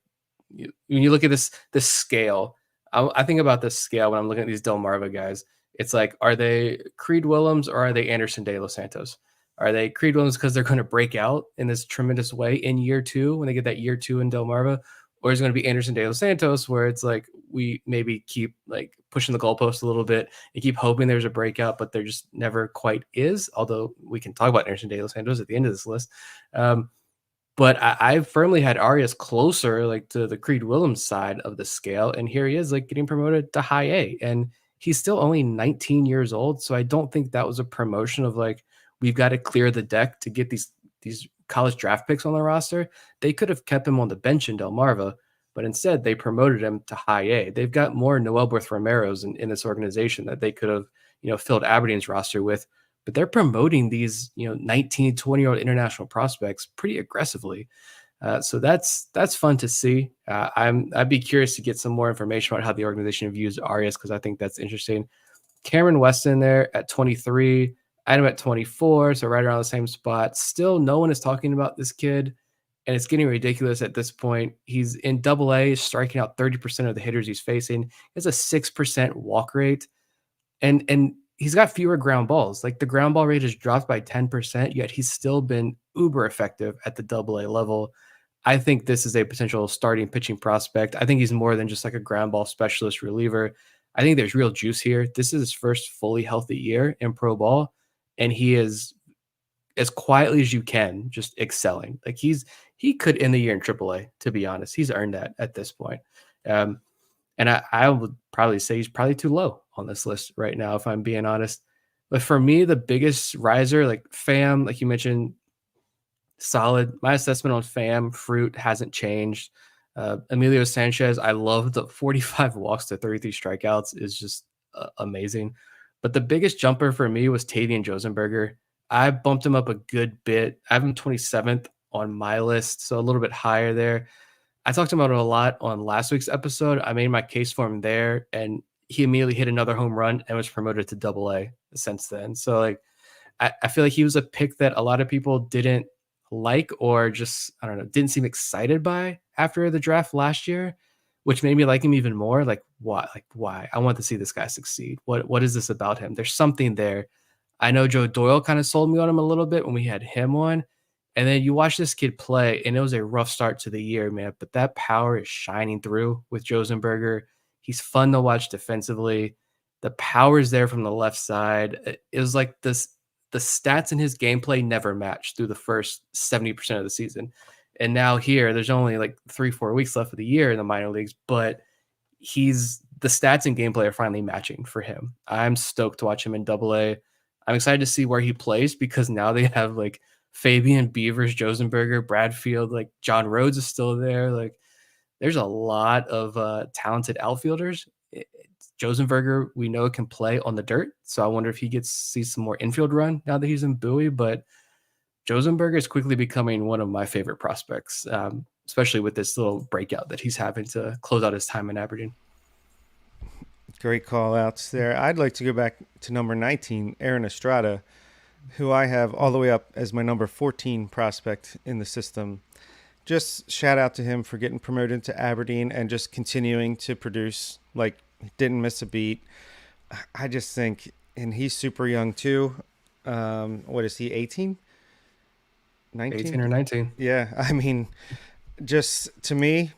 when you look at this scale, I think about this scale when I'm looking at these Delmarva guys. It's like, are they Creed Willems or are they Anderson De Los Santos? Are they Creed Willems because they're going to break out in this tremendous way in year two when they get that year two in Delmarva? Or is it going to be Anderson De Los Santos where it's like we maybe keep like pushing the goalpost a little bit and keep hoping there's a breakout, but there just never quite is. Although we can talk about Anderson De Los Santos at the end of this list. But I firmly had Arias closer, like to the Creed Willems side of the scale, and here he is, like getting promoted to high A, and he's still only 19 years old. So I don't think that was a promotion of like we've got to clear the deck to get these college draft picks on the roster. They could have kept him on the bench in Delmarva, but instead they promoted him to high A. They've got more Noel Borth Romero's in this organization that they could have, filled Aberdeen's roster with, but they're promoting these, 19, 20-year-old international prospects pretty aggressively. So that's fun to see. I'd be curious to get some more information about how the organization views Arias, because I think that's interesting. Cameron Weston there at 23, I'm at 24, so right around the same spot. Still, no one is talking about this kid, and it's getting ridiculous at this point. He's in Double A, striking out 30% of the hitters he's facing. He has a 6% walk rate, and he's got fewer ground balls. Like the ground ball rate has dropped by 10%, yet he's still been uber effective at the Double A level. I think this is a potential starting pitching prospect. I think he's more than just like a ground ball specialist reliever. I think there's real juice here. This is his first fully healthy year in pro ball, and he is as quietly as you can, just excelling. Like he could end the year in AAA, to be honest. He's earned that at this point. And I would probably say he's probably too low on this list right now, if I'm being honest. But for me, the biggest riser, like Pham, like you mentioned, solid. My assessment on Pham, Fruit hasn't changed. Emilio Sanchez, I love the 45 walks to 33 strikeouts is just amazing. But the biggest jumper for me was Tavian Josenberger. I bumped him up a good bit. I have him 27th on my list, so a little bit higher there. I talked about it a lot on last week's episode. I made my case for him there, and he immediately hit another home run and was promoted to Double A since then. So like, I feel like he was a pick that a lot of people didn't like, or just, I don't know, didn't seem excited by after the draft last year, which made me like him even more. Like, why? Like, why? I want to see this guy succeed. What is this about him? There's something there. I know Joe Doyle kind of sold me on him a little bit when we had him on. And then you watch this kid play, and it was a rough start to the year, man. But that power is shining through with Josenberger. He's fun to watch defensively. The power is there from the left side. It was like this, the stats in his gameplay never matched through the first 70% of the season. And now here, there's only like 3-4 weeks left of the year in the minor leagues, but the stats and gameplay are finally matching for him. I'm stoked to watch him in Double A. I'm excited to see where he plays, because now they have like Fabian Beavers, Josenberger, Bradfield, like John Rhodes is still there. Like there's a lot of talented outfielders. Josenberger, we know, can play on the dirt. So I wonder if he sees some more infield run now that he's in Bowie. But Josenberger is quickly becoming one of my favorite prospects, especially with this little breakout that he's having to close out his time in Aberdeen. Great call outs there. I'd like to go back to number 19, Aaron Estrada, who I have all the way up as my number 14 prospect in the system. Just shout out to him for getting promoted to Aberdeen and just continuing to produce. Like, didn't miss a beat. I just think, and he's super young too. What is he, 18? 19? 18 or 19. Yeah, I mean, just to me,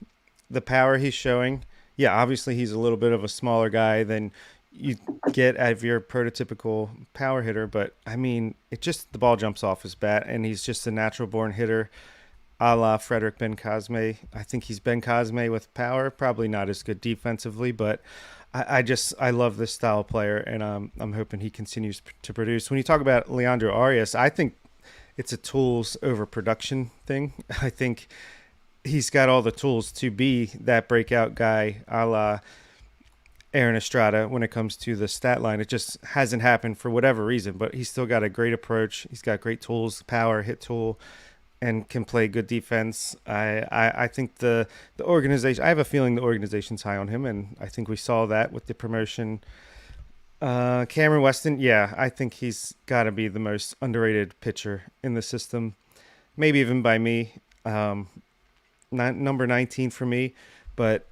the power he's showing, yeah, obviously he's a little bit of a smaller guy than you get out of your prototypical power hitter, but I mean, it just the ball jumps off his bat, and he's just a natural born hitter, a la Frederick Ben Cosme. I think he's Ben Cosme with power, probably not as good defensively, but I love this style of player, and I'm hoping he continues to produce. When you talk about Leandro Arias, I think it's a tools over production thing. I think he's got all the tools to be that breakout guy, a la Aaron Estrada, when it comes to the stat line. It just hasn't happened for whatever reason, but he's still got a great approach. He's got great tools, power, hit tool, and can play good defense. I think the organization, I have a feeling the organization's high on him, and I think we saw that with the promotion. Cameron Weston, yeah, I think he's got to be the most underrated pitcher in the system, maybe even by me. Number 19 for me, but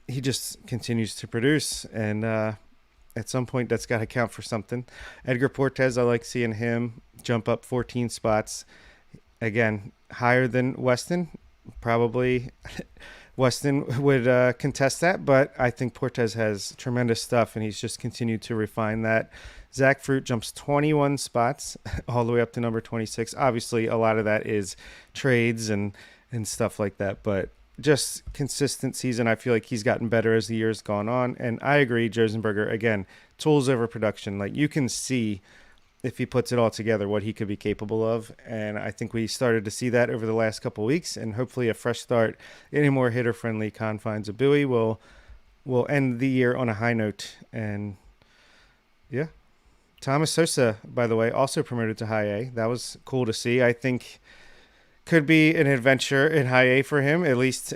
he just continues to produce, and at some point that's got to count for something. Edgar Portes, I like seeing him jump up 14 spots. Again, higher than Weston, probably. Weston would contest that, but I think Portes has tremendous stuff, and he's just continued to refine that. Zach Fruit jumps 21 spots all the way up to number 26. Obviously, a lot of that is trades and stuff like that, but just consistent season. I feel like he's gotten better as the year's gone on, and I agree, Josenberger, again, tools over production. Like, you can see if he puts it all together what he could be capable of, and I think we started to see that over the last couple of weeks, and hopefully a fresh start in a more hitter-friendly confines of Bowie will end the year on a high note. And yeah, Thomas Sosa, by the way, also promoted to high A. That was cool to see. I think could be an adventure in high A for him, at least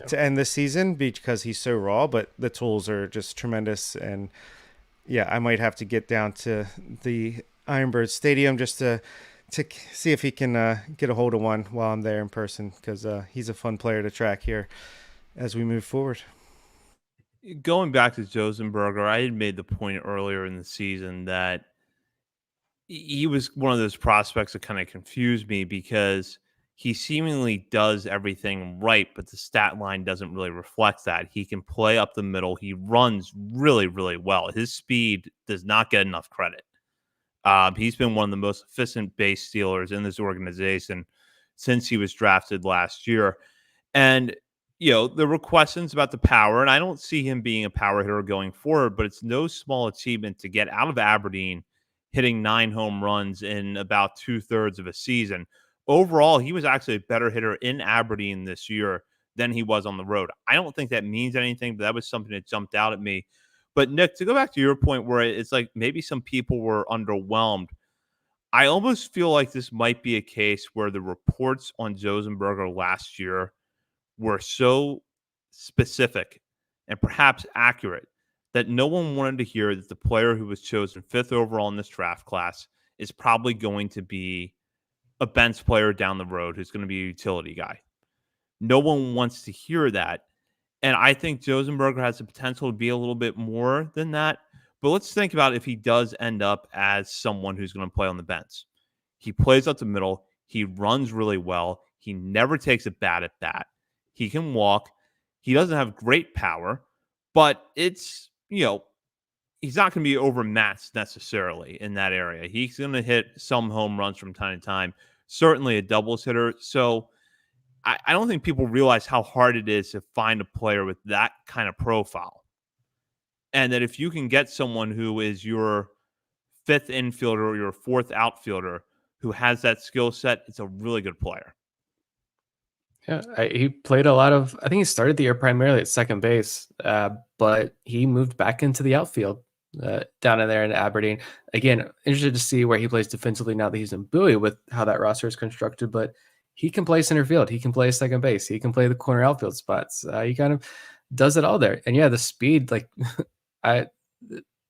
to end the season, because he's so raw, but the tools are just tremendous. And yeah, I might have to get down to the Ironbird Stadium just to see if he can get a hold of one while I'm there in person, because he's a fun player to track here as we move forward. Going back to Josenberger, I had made the point earlier in the season that he was one of those prospects that kind of confused me because he seemingly does everything right, but the stat line doesn't really reflect that. He can play up the middle. He runs really, really well. His speed does not get enough credit. He's been one of the most efficient base stealers in this organization since he was drafted last year. And, there were questions about the power, and I don't see him being a power hitter going forward, but it's no small achievement to get out of Aberdeen hitting 9 home runs in about 2/3 of a season. Overall, he was actually a better hitter in Aberdeen this year than he was on the road. I don't think that means anything, but that was something that jumped out at me. But Nick, to go back to your point where it's like maybe some people were underwhelmed, I almost feel like this might be a case where the reports on Josenberger last year were so specific and perhaps accurate that no one wanted to hear that the player who was chosen 5th overall in this draft class is probably going to be a bench player down the road who's going to be a utility guy. No one wants to hear that. And I think Josenberger has the potential to be a little bit more than that. But let's think about if he does end up as someone who's going to play on the bench. He plays up the middle. He runs really well. He never takes a bat at bat. He can walk. He doesn't have great power, but it's, he's not going to be overmatched necessarily in that area. He's going to hit some home runs from time to time, certainly a doubles hitter. So I don't think people realize how hard it is to find a player with that kind of profile. And that if you can get someone who is your 5th infielder or your 4th outfielder who has that skill set, it's a really good player. Yeah, he played a lot of. I think he started the year primarily at second base, but he moved back into the outfield down in there in Aberdeen. Again, interested to see where he plays defensively now that he's in Bowie with how that roster is constructed. But he can play center field. He can play second base. He can play the corner outfield spots. He kind of does it all there. And yeah, the speed, like I,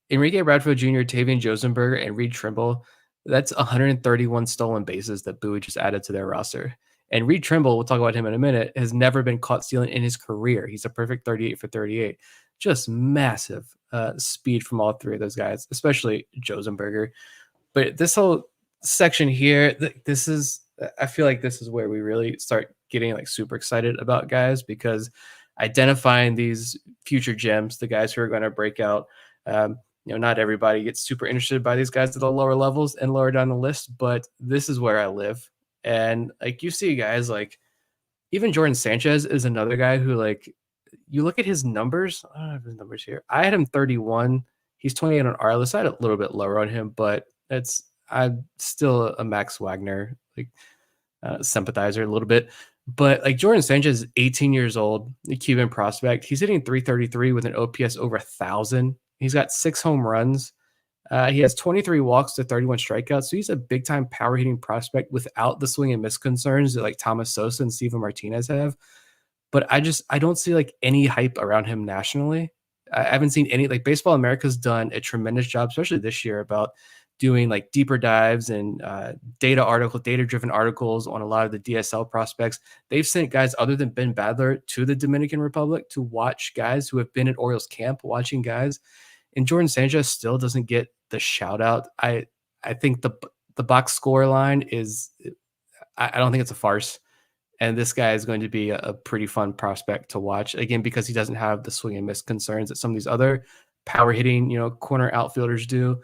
Enrique Bradfield Jr., Tavian Josenberger, and Reed Trimble. That's 131 stolen bases that Bowie just added to their roster. And Reed Trimble, we'll talk about him in a minute, has never been caught stealing in his career. He's a perfect 38 for 38. Just massive speed from all 3 of those guys, especially Josenberger. But this whole section here, this is I feel like this is where we really start getting like super excited about guys, because identifying these future gems, the guys who are going to break out. Not everybody gets super interested by these guys at the lower levels and lower down the list, but this is where I live. And like you see guys like even Jordan Sanchez is another guy who, like, you look at his numbers. I don't have his numbers here. I had him 31. He's 28 on our list. I had a little bit lower on him, but I'm still a Max Wagner like sympathizer a little bit. But like Jordan Sanchez is 18 years old, a Cuban prospect. He's hitting 333 with an OPS over 1,000. He's got 6 home runs. He has 23 walks to 31 strikeouts. So he's a big time power hitting prospect without the swing and miss concerns that like Thomas Sosa and Steven Martinez have. But I don't see like any hype around him nationally. I haven't seen any. Like Baseball America's done a tremendous job, especially this year, about doing like deeper dives and data driven articles on a lot of the DSL prospects. They've sent guys other than Ben Badler to the Dominican Republic to watch guys who have been at Orioles camp, watching guys. And Jordan Sanchez still doesn't get the shout out. I think the box score line is, I don't think it's a farce. And this guy is going to be a pretty fun prospect to watch, again, because he doesn't have the swing and miss concerns that some of these other power hitting, corner outfielders do.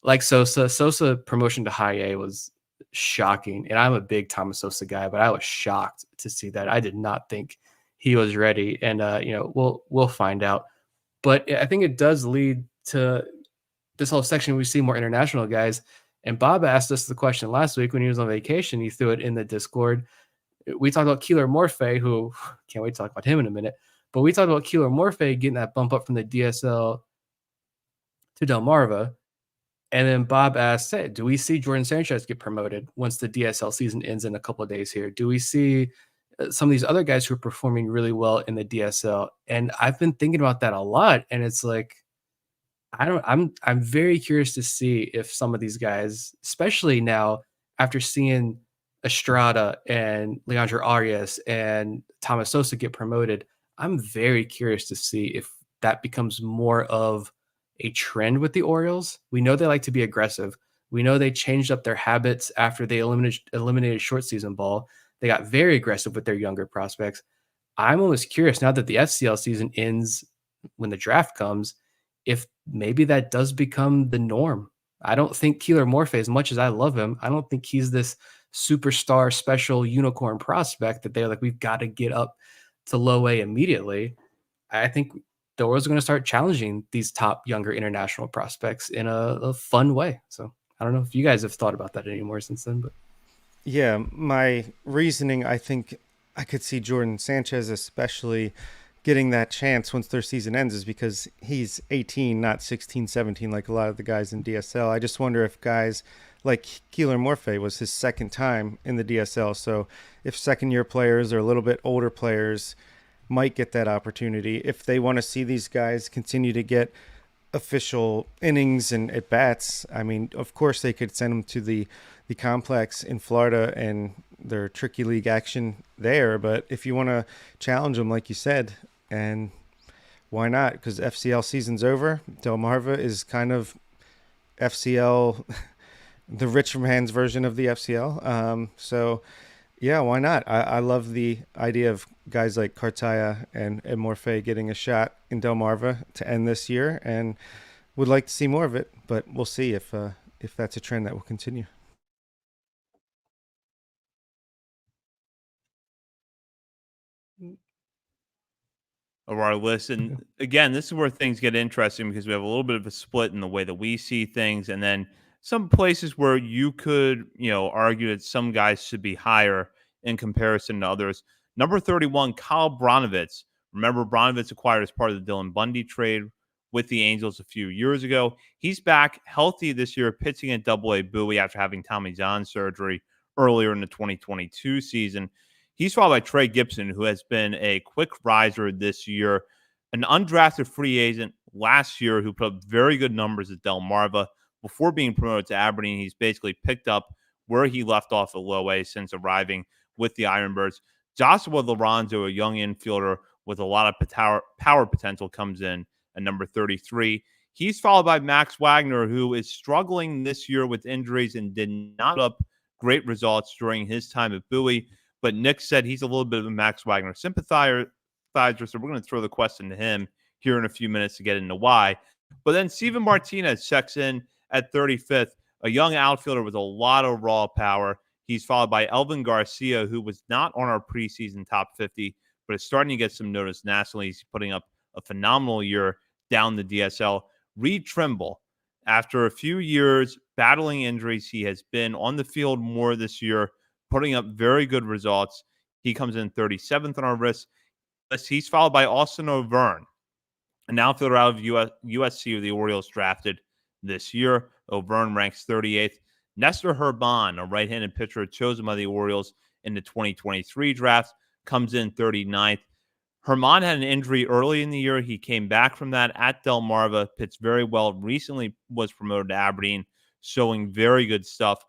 Like Sosa promotion to high A was shocking. And I'm a big Thomas Sosa guy, but I was shocked to see that. I did not think he was ready. And, we'll find out. But I think it does lead to this whole section. We see more international guys. And Bob asked us the question last week when he was on vacation. He threw it in the Discord. We talked about Keeler Morphe, who can't wait to talk about him in a minute. But we talked about Keeler Morphe getting that bump up from the DSL to Delmarva. And then Bob asked, hey, do we see Jordan Sanchez get promoted once the DSL season ends in a couple of days here? Do we see some of these other guys who are performing really well in the DSL? And I've been thinking about that a lot. And it's like, I'm very curious to see if some of these guys, especially now after seeing Estrada and Leandro Arias and Thomas Sosa get promoted, I'm very curious to see if that becomes more of a trend with the Orioles. We know they like to be aggressive. We know they changed up their habits after they eliminated short season ball. They got very aggressive with their younger prospects. I'm almost curious now that the FCL season ends when the draft comes, if maybe that does become the norm. I don't think Keeler Morphe, as much as I love him, I don't think he's this superstar special unicorn prospect that they're like, we've got to get up to low A immediately. I think the Orioles are going to start challenging these top younger international prospects in a fun way. So I don't know if you guys have thought about that anymore since then, but Yeah, my reasoning, I think I could see Jordan Sanchez especially getting that chance once their season ends is because he's 18, not 16, 17 like a lot of the guys in DSL. I just wonder if guys like Keeler Morphe was his second time in the DSL. So if second year players or a little bit older players might get that opportunity, if they want to see these guys continue to get official innings and at bats, I mean, of course they could send them to the complex in Florida and their tricky league action there. But if you want to challenge them, like you said, and why not? Because FCL season's over. Delmarva is kind of FCL, the rich man's version of the FCL. So, yeah, why not? I love the idea of guys like Cartaya and Morphe getting a shot in Delmarva to end this year, and would like to see more of it. But we'll see if that's a trend that will continue. Of our list. And again, this is where things get interesting because we have a little bit of a split in the way that we see things. And then some places where you could, argue that some guys should be higher in comparison to others. Number 31, Kyle Bronovitz. Remember, Bronovitz acquired as part of the Dylan Bundy trade with the Angels a few years ago. He's back healthy this year, pitching at Double-A Bowie after having Tommy John surgery earlier in the 2022 season. He's followed by Trey Gibson, who has been a quick riser this year, an undrafted free agent last year who put up very good numbers at Delmarva. Before being promoted to Aberdeen, he's basically picked up where he left off at low A since arriving with the Ironbirds. Joshua Lorenzo, a young infielder with a lot of power potential, comes in at number 33. He's followed by Max Wagner, who is struggling this year with injuries and did not put up great results during his time at Bowie. But Nick said he's a little bit of a Max Wagner sympathizer, so we're going to throw the question to him here in a few minutes to get into why. But then Steven Martinez checks in at 35th, a young outfielder with a lot of raw power. He's followed by Elvin Garcia, who was not on our preseason top 50, but is starting to get some notice nationally. He's putting up a phenomenal year down the DSL. Reed Trimble, after a few years battling injuries, he has been on the field more this year, putting up very good results. He comes in 37th on our list. He's followed by Austin O'Verne, an outfielder out of USC, who the Orioles drafted this year. O'Verne ranks 38th. Nestor Herban, a right-handed pitcher chosen by the Orioles in the 2023 draft, comes in 39th. Herman had an injury early in the year. He came back from that at Delmarva, pitched very well, recently was promoted to Aberdeen, showing very good stuff.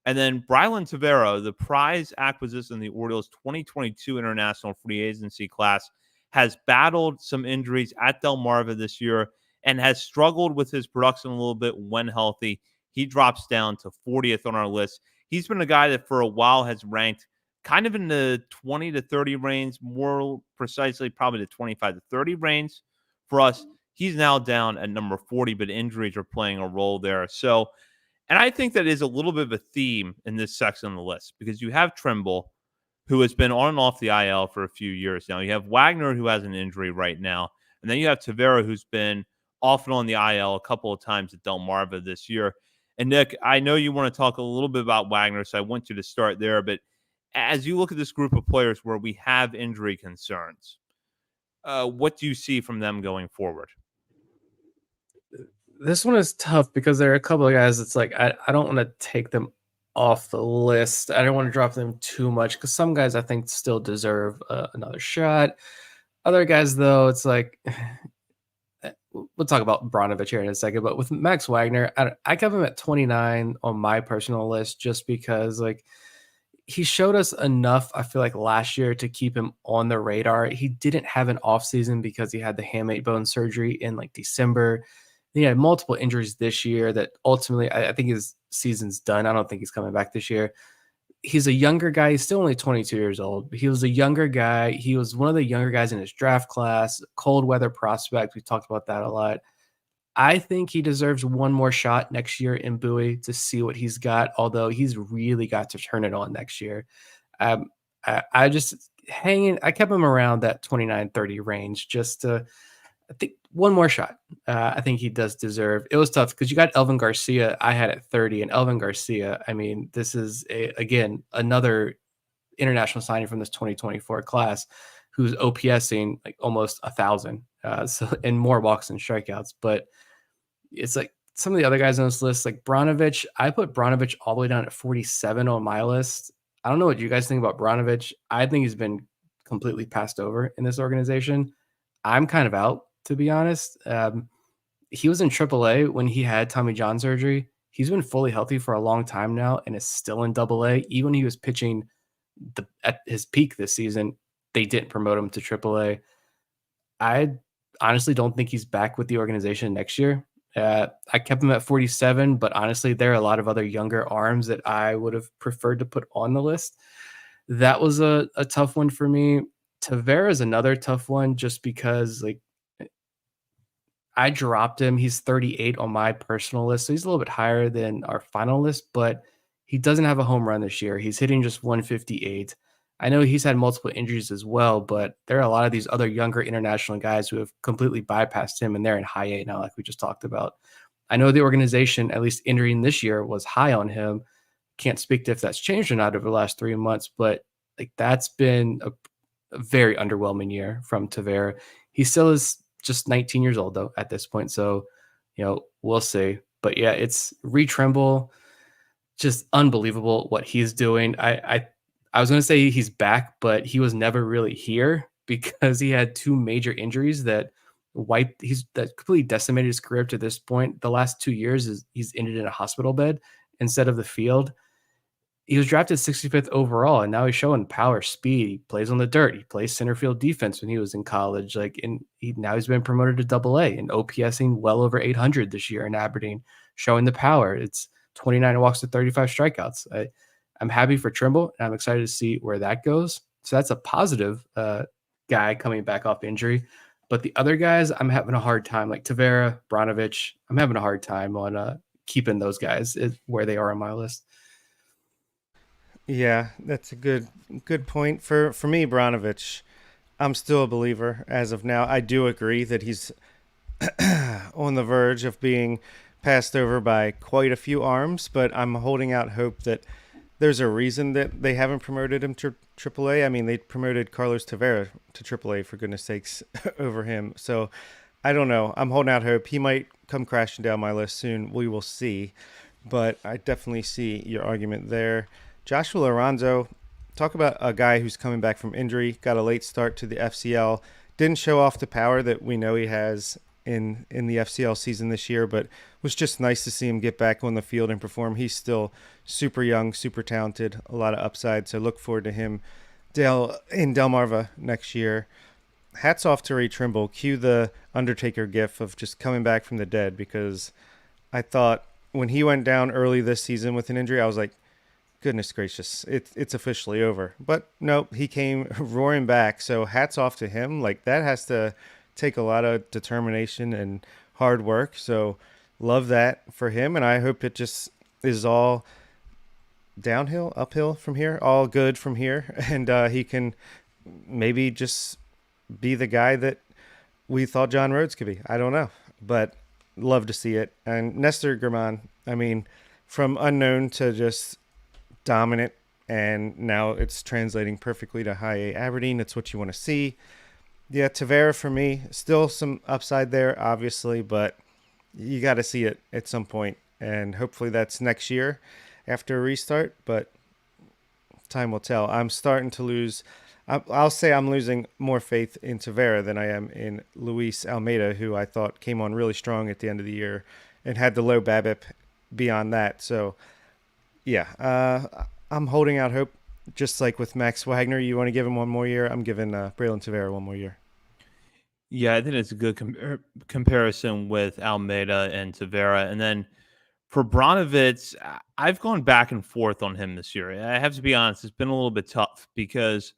And then Brylan Tavera, the prize acquisition in the Orioles 2022 international free agency class, has battled some injuries at Delmarva this year and has struggled with his production a little bit when healthy. He drops down to 40th on our list. He's been a guy that for a while has ranked kind of in the 20 to 30 range, more precisely, probably the 25 to 30 range for us. He's now down at number 40, but injuries are playing a role there. So, and I think that is a little bit of a theme in this section of the list because you have Trimble, who has been on and off the IL for a few years now. You have Wagner, who has an injury right now. And then you have Tavera, who's been off and on the IL a couple of times at Delmarva this year. And Nick, I know you want to talk a little bit about Wagner, so I want you to start there. But as you look at this group of players where we have injury concerns, what do you see from them going forward? This one is tough because there are a couple of guys that's like, I don't want to take them off the list. I don't want to drop them too much because some guys I think still deserve another shot. Other guys, though, it's like, we'll talk about Branovich here in a second, but with Max Wagner, I kept him at 29 on my personal list just because, like, he showed us enough, I feel like, last year to keep him on the radar. He didn't have an off season because he had the hamate bone surgery in like December. He had multiple injuries this year that ultimately I think his season's done. I don't think he's coming back this year. He's a younger guy. He's still only 22 years old. He was a younger guy. He was one of the younger guys in his draft class, cold weather prospect. We talked about that a lot. I think he deserves one more shot next year in Bowie to see what he's got, although he's really got to turn it on next year. I just I kept him around that 29-30 range just to, I think, one more shot. I think he does deserve. It was tough because you got Elvin Garcia. I had at 30, and Elvin Garcia, I mean, this is, again, another international signing from this 2024 class who's OPSing like almost 1,000, so and more walks and strikeouts. But it's like some of the other guys on this list, like Branovich. I put Branovich all the way down at 47 on my list. I don't know what you guys think about Branovich. I think he's been completely passed over in this organization. I'm kind of out, to be honest. He was in AAA when he had Tommy John surgery. He's been fully healthy for a long time now and is still in AA. Even when he was pitching at his peak this season, they didn't promote him to AAA. I honestly don't think he's back with the organization next year. I kept him at 47, but honestly, there are a lot of other younger arms that I would have preferred to put on the list. That was a tough one for me. Tavera is another tough one just because, like, I dropped him. He's 38 on my personal list, so he's a little bit higher than our final list, but he doesn't have a home run this year. He's hitting just 158. I know he's had multiple injuries as well, but there are a lot of these other younger international guys who have completely bypassed him, and they're in high A now, like we just talked about. I know the organization, at least entering this year, was high on him. Can't speak to if that's changed or not over the last 3 months, but like that's been a very underwhelming year from Tavera. He still is just 19 years old though at this point, so we'll see. But yeah, it's Reed Trimble, just unbelievable what he's doing. I was going to say he's back, but he was never really here because he had 2 major injuries that completely decimated his career to this point. The last 2 years he's ended in a hospital bed instead of the field. He was drafted 65th overall, and now he's showing power, speed. He plays on the dirt. He plays center field defense when he was in college. Now he's been promoted to AA and OPSing well over 800 this year in Aberdeen, showing the power. It's 29 walks to 35 strikeouts. I'm happy for Trimble, and I'm excited to see where that goes. So that's a positive guy coming back off injury. But the other guys, I'm having a hard time, like Tavera, Branovich. I'm having a hard time on keeping those guys where they are on my list. Yeah, that's a good point for me, Branovich. I'm still a believer as of now. I do agree that he's on the verge of being passed over by quite a few arms, but I'm holding out hope that there's a reason that they haven't promoted him to AAA. I mean, they promoted Carlos Tavera to AAA for goodness sakes over him. So I don't know. I'm holding out hope. He might come crashing down my list soon. We will see. But I definitely see your argument there. Joshua Alonso, talk about a guy who's coming back from injury, got a late start to the FCL, didn't show off the power that we know he has in the FCL season this year, but was just nice to see him get back on the field and perform. He's still super young, super talented, a lot of upside. So look forward to him in Delmarva next year. Hats off to Ray Trimble. Cue the Undertaker gif of just coming back from the dead, because I thought when he went down early this season with an injury, I was like, goodness gracious, it's officially over. But nope, he came roaring back. So hats off to him. Like, that has to take a lot of determination and hard work. So love that for him. And I hope it just is all downhill, uphill from here, all good from here. And he can maybe just be the guy that we thought John Rhodes could be. I don't know, but love to see it. And Nestor German, I mean, from unknown to just dominant, and now it's translating perfectly to high A Aberdeen. It's what you want to see. Yeah, Tavera for me, still some upside there, obviously, but you got to see it at some point, and hopefully that's next year after a restart, but time will tell. I'm starting to lose. I'll say I'm losing more faith in Tavera than I am in Luis Almeida, who I thought came on really strong at the end of the year and had the low BABIP beyond that. So, yeah, I'm holding out hope. Just like with Max Wagner, you want to give him one more year. I'm giving Braylon Tavera one more year. Yeah, I think it's a good comparison with Almeida and Tavera. And then for Bronovitz, I've gone back and forth on him this year. I have to be honest, it's been a little bit tough because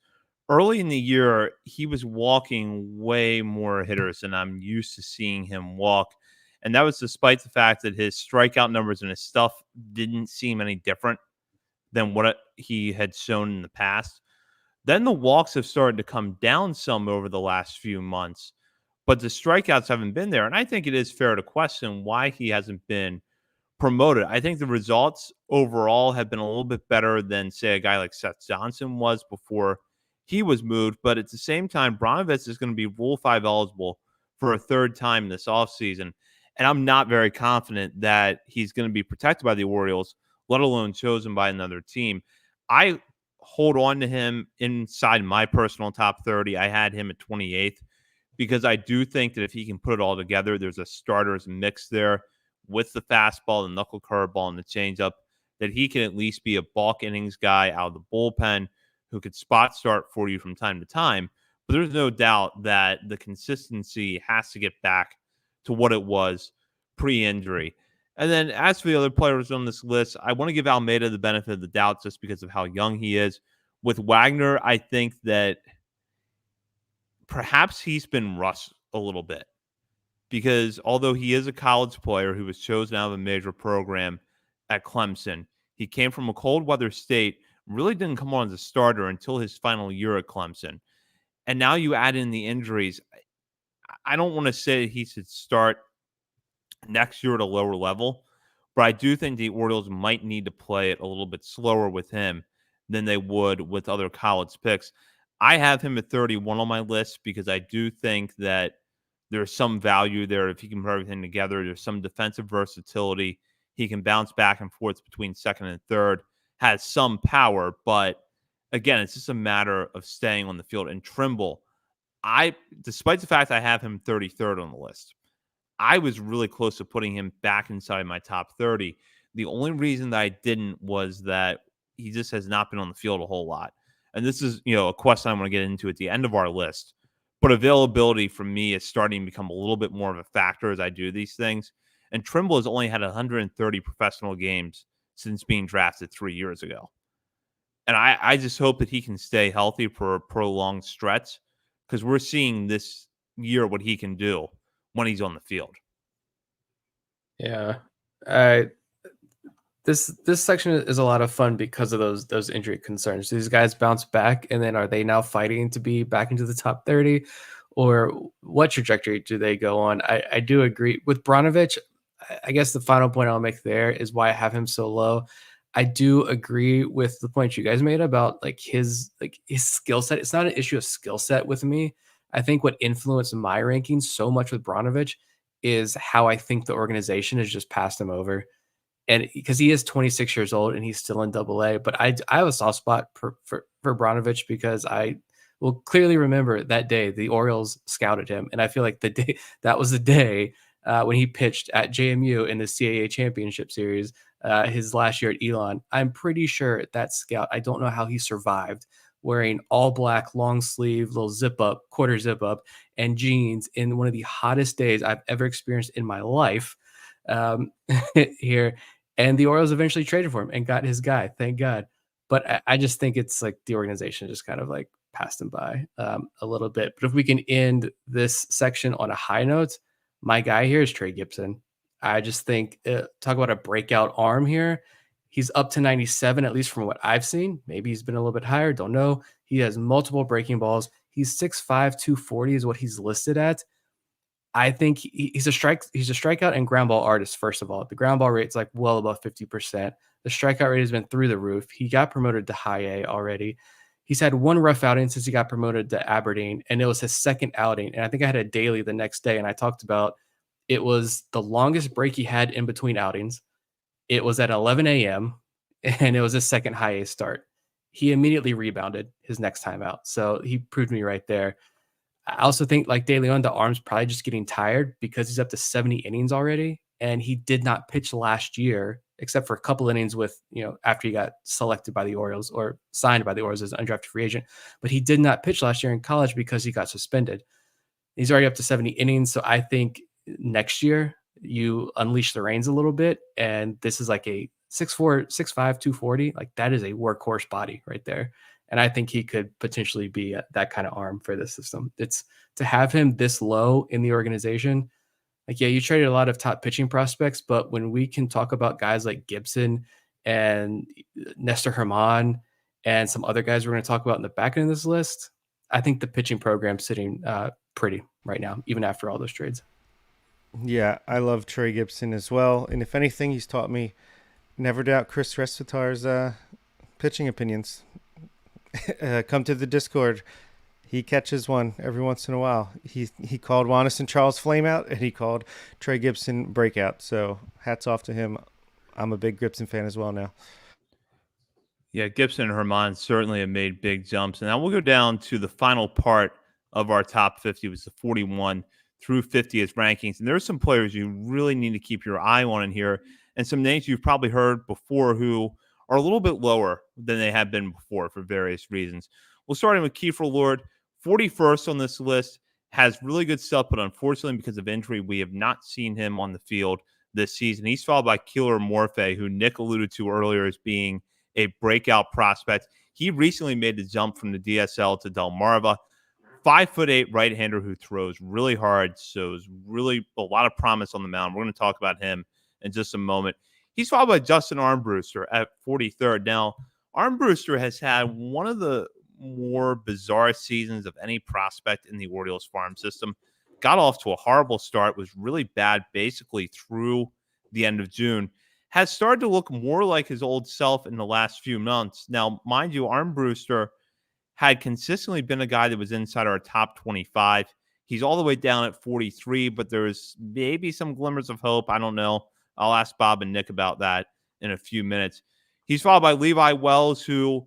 early in the year, he was walking way more hitters than I'm used to seeing him walk. And that was despite the fact that his strikeout numbers and his stuff didn't seem any different than what he had shown in the past. Then the walks have started to come down some over the last few months, but the strikeouts haven't been there. And I think it is fair to question why he hasn't been promoted. I think the results overall have been a little bit better than, say, a guy like Seth Johnson was before he was moved. But at the same time, Bronovitz is going to be Rule 5 eligible for a third time this offseason. And I'm not very confident that he's going to be protected by the Orioles, let alone chosen by another team. I hold on to him inside my personal top 30. I had him at 28th because I do think that if he can put it all together, there's a starter's mix there with the fastball, the knuckle curveball, and the changeup, that he can at least be a bulk innings guy out of the bullpen who could spot start for you from time to time. But there's no doubt that the consistency has to get back to what it was pre-injury. And then as for the other players on this list, I want to give Almeida the benefit of the doubt just because of how young he is. With Wagner, I think that perhaps he's been rushed a little bit because although he is a college player who was chosen out of a major program at Clemson, he came from a cold weather state, really didn't come on as a starter until his final year at Clemson. And now you add in the injuries. I don't want to say he should start next year at a lower level, but I do think the Orioles might need to play it a little bit slower with him than they would with other college picks. I have him at 31 on my list because I do think that there's some value there if he can put everything together. There's some defensive versatility. He can bounce back and forth between second and third, has some power, but again, it's just a matter of staying on the field. And Trimble, despite the fact I have him 33rd on the list, I was really close to putting him back inside my top 30. The only reason that I didn't was that he just has not been on the field a whole lot. And this is, a question I want to get into at the end of our list. But availability for me is starting to become a little bit more of a factor as I do these things. And Trimble has only had 130 professional games since being drafted 3 years ago. And I just hope that he can stay healthy for a prolonged stretch because we're seeing this year what he can do when he's on the field. Yeah. I this section is a lot of fun because of those injury concerns. These guys bounce back, and then are they now fighting to be back into the top 30, or what trajectory do they go on? I do agree with Bronovich. I guess the final point I'll make there is why I have him so low. I do agree with the point you guys made about his skill set. It's not an issue of skill set with me. I think what influenced my rankings so much with Bronovich is how I think the organization has just passed him over, and because he is 26 years old and he's still in Double A. But I have a soft spot for Bronovich because I will clearly remember that day the Orioles scouted him, and I feel like the day that was the day when he pitched at JMU in the CAA championship series, his last year at Elon. I'm pretty sure that scout. I don't know how he survived wearing all black, long sleeve, little zip up, quarter zip up, and jeans in one of the hottest days I've ever experienced in my life here. And the Orioles eventually traded for him and got his guy, thank God. But I just think it's like the organization just kind of like passed him by a little bit. But if we can end this section on a high note, my guy here is Trey Gibson. I just think, talk about a breakout arm here. He's up to 97, at least from what I've seen. Maybe he's been a little bit higher. Don't know. He has multiple breaking balls. He's 6'5", 240 is what he's listed at. I think he's a strikeout and ground ball artist. First of all, the ground ball rate's like well above 50%. The strikeout rate has been through the roof. He got promoted to high A already. He's had one rough outing since he got promoted to Aberdeen, and it was his second outing. And I think I had a daily the next day, and I talked about it was the longest break he had in between outings. It was at 11 a.m., and it was his second high A start. He immediately rebounded his next time out. So he proved me right there. I also think like De Leon, the arm's probably just getting tired because he's up to 70 innings already. And he did not pitch last year, except for a couple innings with, after he got selected by the Orioles or signed by the Orioles as an undrafted free agent. But he did not pitch last year in college because he got suspended. He's already up to 70 innings. So I think next year you unleash the reins a little bit. And this is like a 6'4", 6'5", 240. Like that is a workhorse body right there. And I think he could potentially be that kind of arm for the system. It's to have him this low in the organization. Like, yeah, you traded a lot of top pitching prospects, but when we can talk about guys like Gibson and Nestor Herman and some other guys we're going to talk about in the back end of this list, I think the pitching program's sitting pretty right now, even after all those trades. Yeah, I love Trey Gibson as well. And if anything, he's taught me never doubt Chris Respitar's pitching opinions. Come to the Discord. He catches one every once in a while. He called Juanis and Charles Flame out, and he called Trey Gibson breakout. So hats off to him. I'm a big Gibson fan as well now. Yeah, Gibson and Herman certainly have made big jumps. And now we'll go down to the final part of our top 50. It was the 41 through 50th rankings. And there are some players you really need to keep your eye on in here, and some names you've probably heard before who are a little bit lower than they have been before for various reasons. We'll start with Kiefer Lord, 41st on this list, has really good stuff, but unfortunately because of injury, we have not seen him on the field this season. He's followed by Keeler Morphe, who Nick alluded to earlier as being a breakout prospect. He recently made the jump from the DSL to Delmarva. 5'8" right-hander who throws really hard, shows really a lot of promise on the mound. We're going to talk about him in just a moment. He's followed by Justin Armbruster at 43rd. Now, Armbruster has had one of the more bizarre seasons of any prospect in the Orioles farm system. Got off to a horrible start, was really bad basically through the end of June. Has started to look more like his old self in the last few months. Now, mind you, Armbruster had consistently been a guy that was inside our top 25. He's all the way down at 43, but there's maybe some glimmers of hope. I don't know. I'll ask Bob and Nick about that in a few minutes. He's followed by Levi Wells, who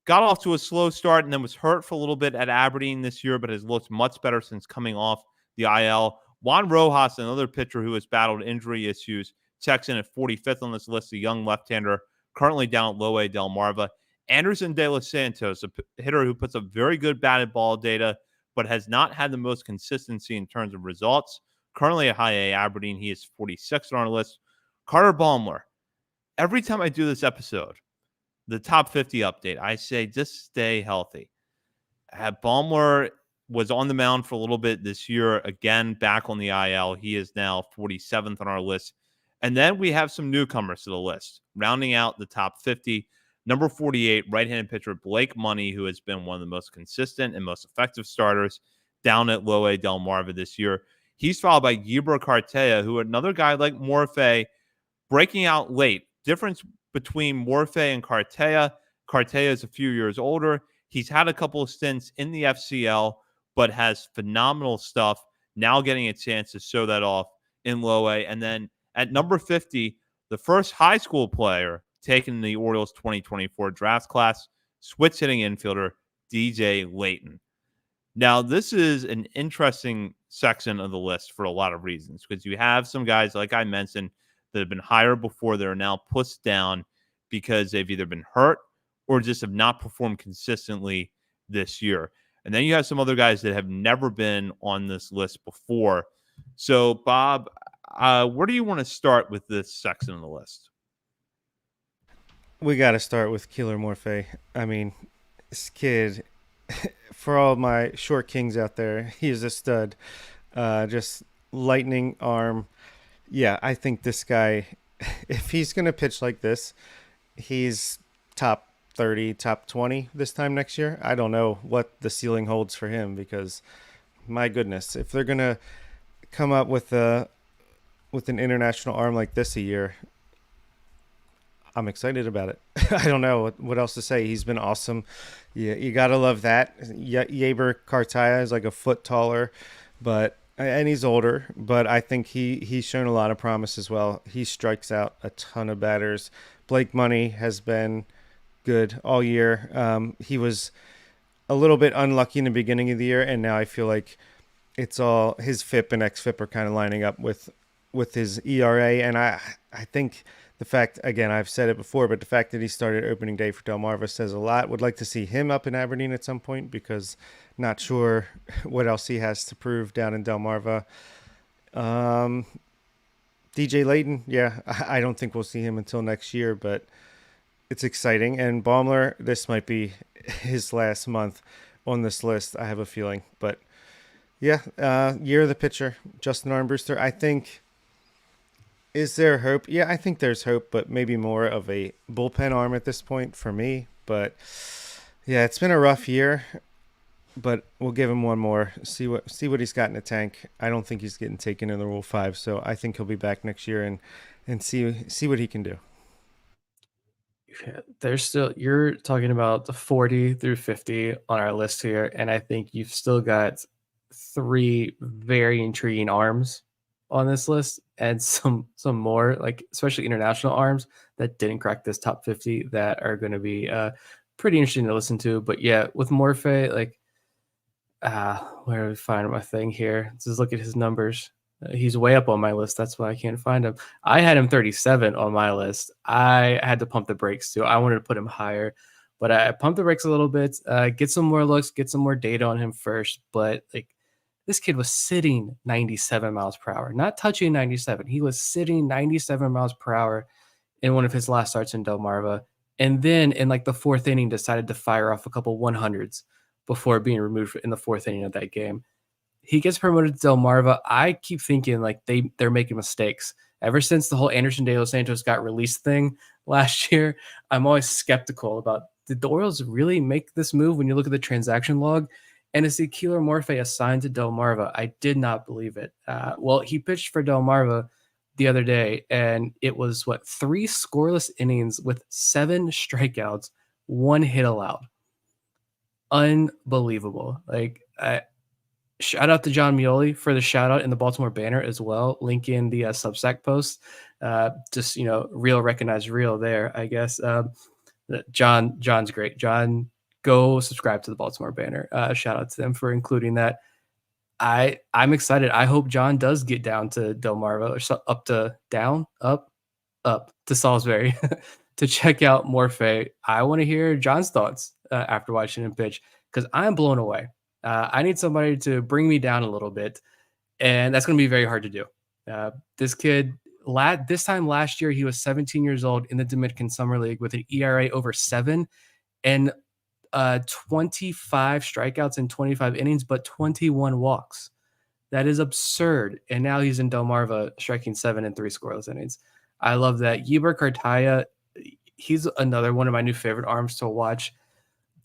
got off to a slow start and then was hurt for a little bit at Aberdeen this year, but has looked much better since coming off the IL. Juan Rojas, another pitcher who has battled injury issues, checks in at 45th on this list, a young left-hander, currently down at low A Delmarva. Anderson De Los Santos, a hitter who puts up very good batted ball data, but has not had the most consistency in terms of results. Currently at high A Aberdeen, he is 46th on our list. Carter Baumler. Every time I do this episode, the top 50 update. I say just stay healthy. Baltimore was on the mound for a little bit this year. Again, back on the IL. He is now 47th on our list. And then we have some newcomers to the list. Rounding out the top 50, number 48, right-handed pitcher Blake Money, who has been one of the most consistent and most effective starters down at Low A Delmarva this year. He's followed by Gibber Cartea, who another guy like Morphe, breaking out late. Difference between Morphe and Cartea. Cartea is a few years older. He's had a couple of stints in the FCL, but has phenomenal stuff. Now getting a chance to show that off in Low A. And then at number 50, the first high school player taken in the Orioles 2024 draft class, switch hitting infielder DJ Layton. Now, this is an interesting section of the list for a lot of reasons, because you have some guys, like I mentioned, that have been higher before that are now pushed down because they've either been hurt or just have not performed consistently this year. And then you have some other guys that have never been on this list before. So, Bob, where do you want to start with this section of the list? We got to start with Keeler Morphe. I mean, this kid, for all my short kings out there, he is a stud. Just lightning arm. Yeah, I think this guy, if he's going to pitch like this, he's top 30, top 20 this time next year. I don't know what the ceiling holds for him, because my goodness, if they're going to come up with an international arm like this a year, I'm excited about it. I don't know what else to say. He's been awesome. Yeah, you gotta love that. Yeber Cartaya is like a foot taller, and he's older. But I think he's shown a lot of promise as well. He strikes out a ton of batters. Blake Money has been good all year. He was a little bit unlucky in the beginning of the year, and now I feel like it's all his FIP and XFIP are kind of lining up with his ERA, and I think the fact, again, I've said it before, but the fact that he started opening day for Delmarva says a lot. Would like to see him up in Aberdeen at some point, because not sure what else he has to prove down in Delmarva. DJ Layton, yeah, I don't think we'll see him until next year, but it's exciting. And Baumler, this might be his last month on this list, I have a feeling. But yeah, year of the pitcher, Justin Armbruster. I think, is there hope? Yeah, I think there's hope, but maybe more of a bullpen arm at this point for me. But yeah, it's been a rough year, but we'll give him one more. See what he's got in the tank. I don't think he's getting taken in the Rule 5, so I think he'll be back next year and see what he can do. Yeah, there's still, you're talking about the 40 through 50 on our list here, and I think you've still got 3 very intriguing arms on this list, and some more, like especially international arms that didn't crack this top 50 that are going to be pretty interesting to listen to. But yeah, with Morphe, like where do we find my thing here? Let's just look at his numbers. He's way up on my list. That's why I can't find him. I had him 37 on my list. I had to pump the brakes too. I wanted to put him higher, but I pumped the brakes a little bit, get some more looks, get some more data on him first. But like, this kid was sitting 97 miles per hour, not touching 97. He was sitting 97 miles per hour in one of his last starts in Delmarva. And then in like the 4th inning, decided to fire off a couple 100s before being removed in the 4th inning of that game. He gets promoted to Delmarva. I keep thinking like they're making mistakes. Ever since the whole Anderson De Los Santos got released thing last year, I'm always skeptical about, did the Orioles really make this move when you look at the transaction log? And to see Keeler Morphe assigned to Delmarva, I did not believe it. Well, he pitched for Delmarva the other day, and it was 3 scoreless innings with 7 strikeouts, 1 hit allowed. Unbelievable. Like, shout out to John Mioli for the shout out in the Baltimore Banner as well. Link in the Substack post. Just, real recognize real there, I guess. John's great. John, go subscribe to the Baltimore Banner. Shout out to them for including that. I'm excited. I hope John does get down to Delmarva, or up to Salisbury to check out Morphe. I want to hear John's thoughts after watching him pitch, because I'm blown away. I need somebody to bring me down a little bit, and that's going to be very hard to do. This kid, This time last year, he was 17 years old in the Dominican Summer League with an ERA over 7 and 25 strikeouts in 25 innings, but 21 walks. That is absurd. And now he's in Delmarva striking 7 and 3 scoreless innings. I love that. Yeber Cartaya, he's another one of my new favorite arms to watch,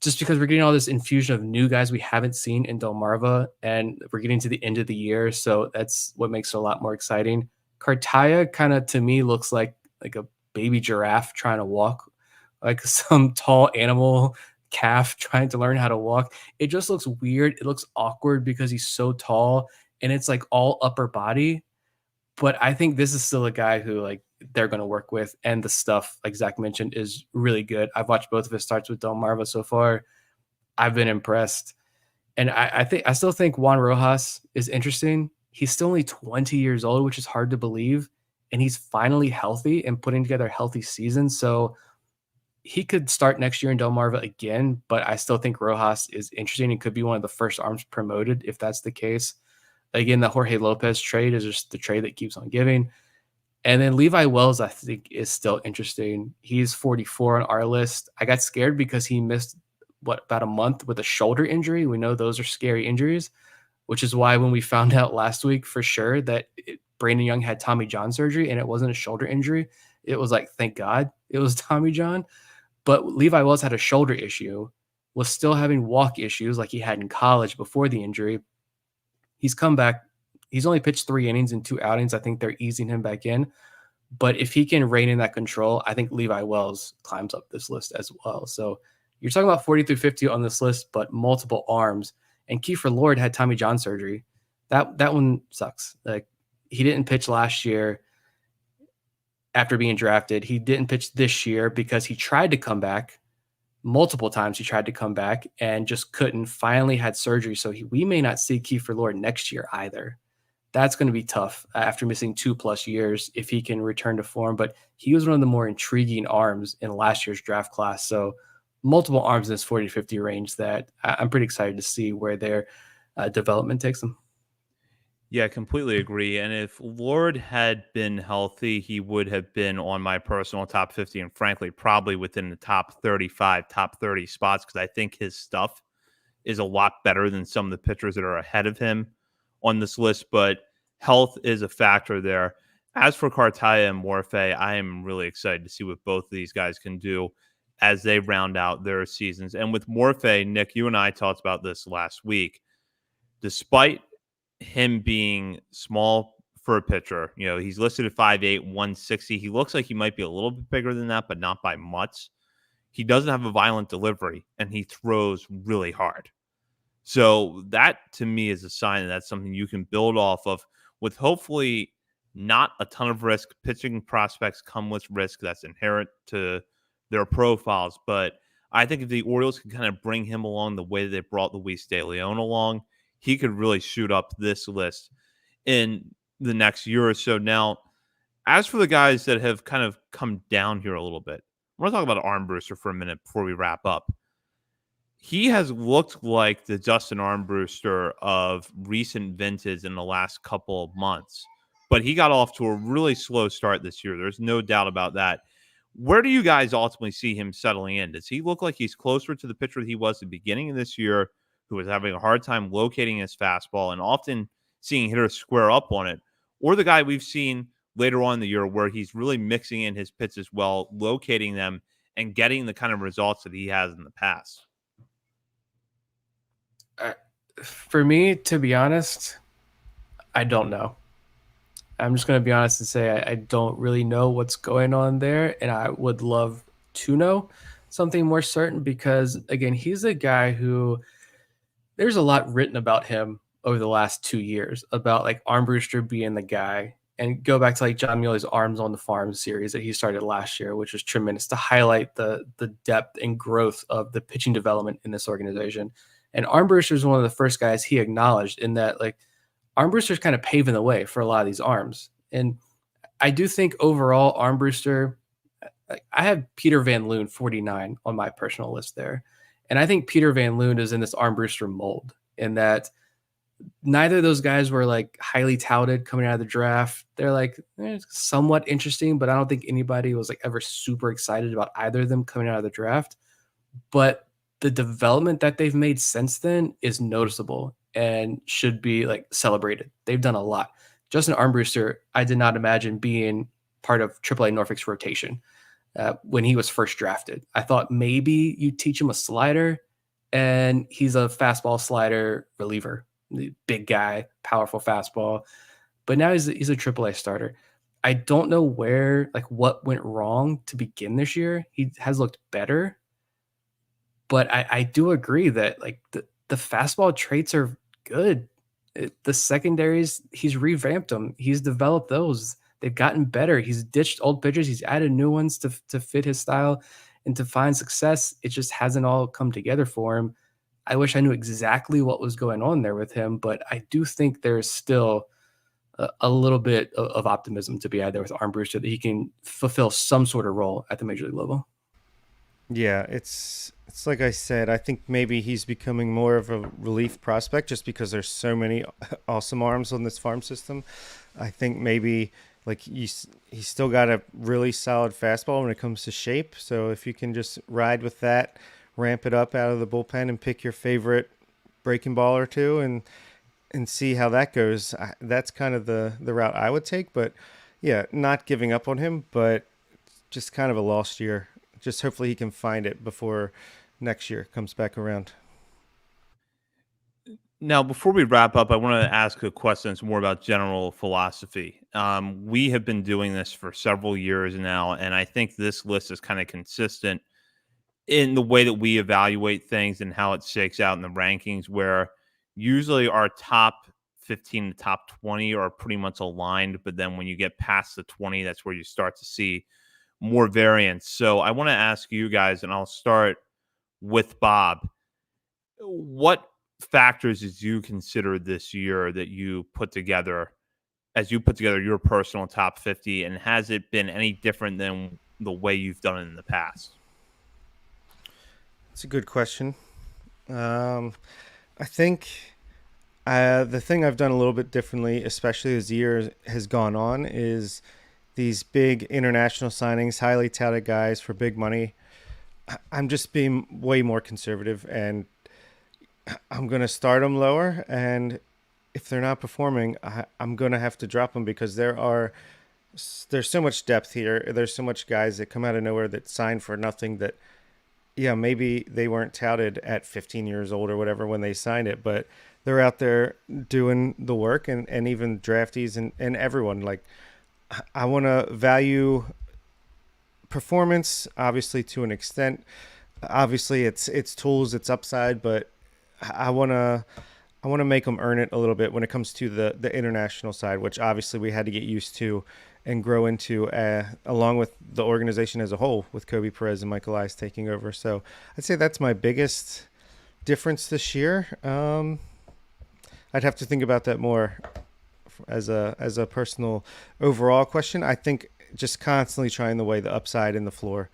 just because we're getting all this infusion of new guys we haven't seen in Delmarva, and we're getting to the end of the year. So that's what makes it a lot more exciting. Cartaya kind of, to me, looks like a baby giraffe trying to walk, like some tall animal calf trying to learn how to walk. It just looks weird. It looks awkward because he's so tall and it's like all upper body. But I think this is still a guy who like they're going to work with, and the stuff like Zach mentioned is really good. I've watched both of his starts with Delmarva so far. I've been impressed. And I still think Juan Rojas is interesting. He's still only 20 years old, which is hard to believe. And he's finally healthy and putting together a healthy season. So he could start next year in Delmarva again, but I still think Rojas is interesting and could be one of the first arms promoted if that's the case. Again, the Jorge Lopez trade is just the trade that keeps on giving. And then Levi Wells, I think, is still interesting. He's 44 on our list. I got scared because he missed, about a month with a shoulder injury. We know those are scary injuries, which is why when we found out last week for sure that Brandon Young had Tommy John surgery and it wasn't a shoulder injury, it was like, thank God it was Tommy John. But Levi Wells had a shoulder issue, was still having walk issues like he had in college before the injury. He's come back. He's only pitched 3 innings and 2 outings. I think they're easing him back in. But if he can rein in that control, I think Levi Wells climbs up this list as well. So you're talking about 40 through 50 on this list, but multiple arms. And Kiefer Lord had Tommy John surgery. That one sucks. Like, he didn't pitch last year after being drafted. He didn't pitch this year because he tried to come back. Multiple times he tried to come back and just couldn't. Finally had surgery. So we may not see Kiefer Lord next year either. That's going to be tough after missing 2+ years if he can return to form. But he was one of the more intriguing arms in last year's draft class. So multiple arms in this 40 to 50 range that I'm pretty excited to see where their development takes them. Yeah, I completely agree. And if Lord had been healthy, he would have been on my personal top 50 and frankly, probably within the top 35, top 30 spots because I think his stuff is a lot better than some of the pitchers that are ahead of him on this list. But health is a factor there. As for Cartaya and Morphe, I am really excited to see what both of these guys can do as they round out their seasons. And with Morphe, Nick, you and I talked about this last week. Despite him being small for a pitcher, he's listed at 5'8", 160. He looks like he might be a little bit bigger than that, but not by much. He doesn't have a violent delivery, and he throws really hard. So that, to me, is a sign that that's something you can build off of with hopefully not a ton of risk. Pitching prospects come with risk that's inherent to their profiles. But I think if the Orioles can kind of bring him along the way that they brought Luis De Leon along, he could really shoot up this list in the next year or so. Now, as for the guys that have kind of come down here a little bit, I want to talk about Armbruster for a minute before we wrap up. He has looked like the Justin Armbruster of recent vintage in the last couple of months, but he got off to a really slow start this year. There's no doubt about that. Where do you guys ultimately see him settling in? Does he look like he's closer to the pitcher that he was at the beginning of this year, who was having a hard time locating his fastball and often seeing hitters square up on it, or the guy we've seen later on in the year where he's really mixing in his pitches well, locating them, and getting the kind of results that he has in the past? For me, to be honest, I don't know. I'm just going to be honest and say I don't really know what's going on there, and I would love to know something more certain because, again, he's a guy who there's a lot written about him over the last 2 years about like Armbruster being the guy, and go back to like John Muley's Arms on the Farm series that he started last year, which was tremendous to highlight the depth and growth of the pitching development in this organization. And Armbruster is one of the first guys he acknowledged in that like Armbruster's kind of paving the way for a lot of these arms. And I do think overall Armbruster, I have Peter Van Loon 49 on my personal list there. And I think Peter Van Loon is in this Armbruster mold in that neither of those guys were like highly touted coming out of the draft. They're like somewhat interesting, but I don't think anybody was like ever super excited about either of them coming out of the draft. But the development that they've made since then is noticeable and should be like celebrated. They've done a lot. Justin Armbruster, I did not imagine being part of AAA Norfolk's rotation when he was first drafted. I thought maybe you teach him a slider, and he's a fastball slider reliever, big guy, powerful fastball. But now he's a AAA starter. I don't know what went wrong to begin this year. He has looked better, but I do agree that like the fastball traits are good. The secondaries, he's revamped them. He's developed those. They've gotten better. He's ditched old pitchers. He's added new ones to fit his style and to find success. It just hasn't all come together for him. I wish I knew exactly what was going on there with him, but I do think there's still a little bit of optimism to be had there with Armbruster that he can fulfill some sort of role at the major league level. Yeah, it's like I said. I think maybe he's becoming more of a relief prospect just because there's so many awesome arms on this farm system. I think maybe like he's still got a really solid fastball when it comes to shape. So if you can just ride with that, ramp it up out of the bullpen, and pick your favorite breaking ball or two, and see how that goes. That's kind of the route I would take. But yeah, not giving up on him, but just kind of a lost year. Just hopefully he can find it before next year comes back around. Now, before we wrap up, I want to ask a question that's more about general philosophy. We have been doing this for several years now, and I think this list is kind of consistent in the way that we evaluate things and how it shakes out in the rankings, where usually our top 15 to top 20 are pretty much aligned. But then when you get past the 20, that's where you start to see more variance. So I want to ask you guys, and I'll start with Bob. What factors did you consider this year that you put together as you put together your personal top 50? And has it been any different than the way you've done it in the past? It's a good question. I think the thing I've done a little bit differently, especially as the year has gone on, is these big international signings, highly touted guys for big money. I'm just being way more conservative, and I'm going to start them lower. And if they're not performing, I'm going to have to drop them because there's so much depth here. There's so much guys that come out of nowhere that sign for nothing that, yeah, maybe they weren't touted at 15 years old or whatever when they signed it, but they're out there doing the work, and even draftees and everyone. Like, I want to value performance, obviously, to an extent. Obviously, it's tools, it's upside, but I want to make them earn it a little bit when it comes to the international side, which obviously we had to get used to and grow into, along with the organization as a whole, with Kobe Perez and Michael Elias taking over. So I'd say that's my biggest difference this year. I'd have to think about that more as a personal overall question. I think just constantly trying to weigh the upside and the floor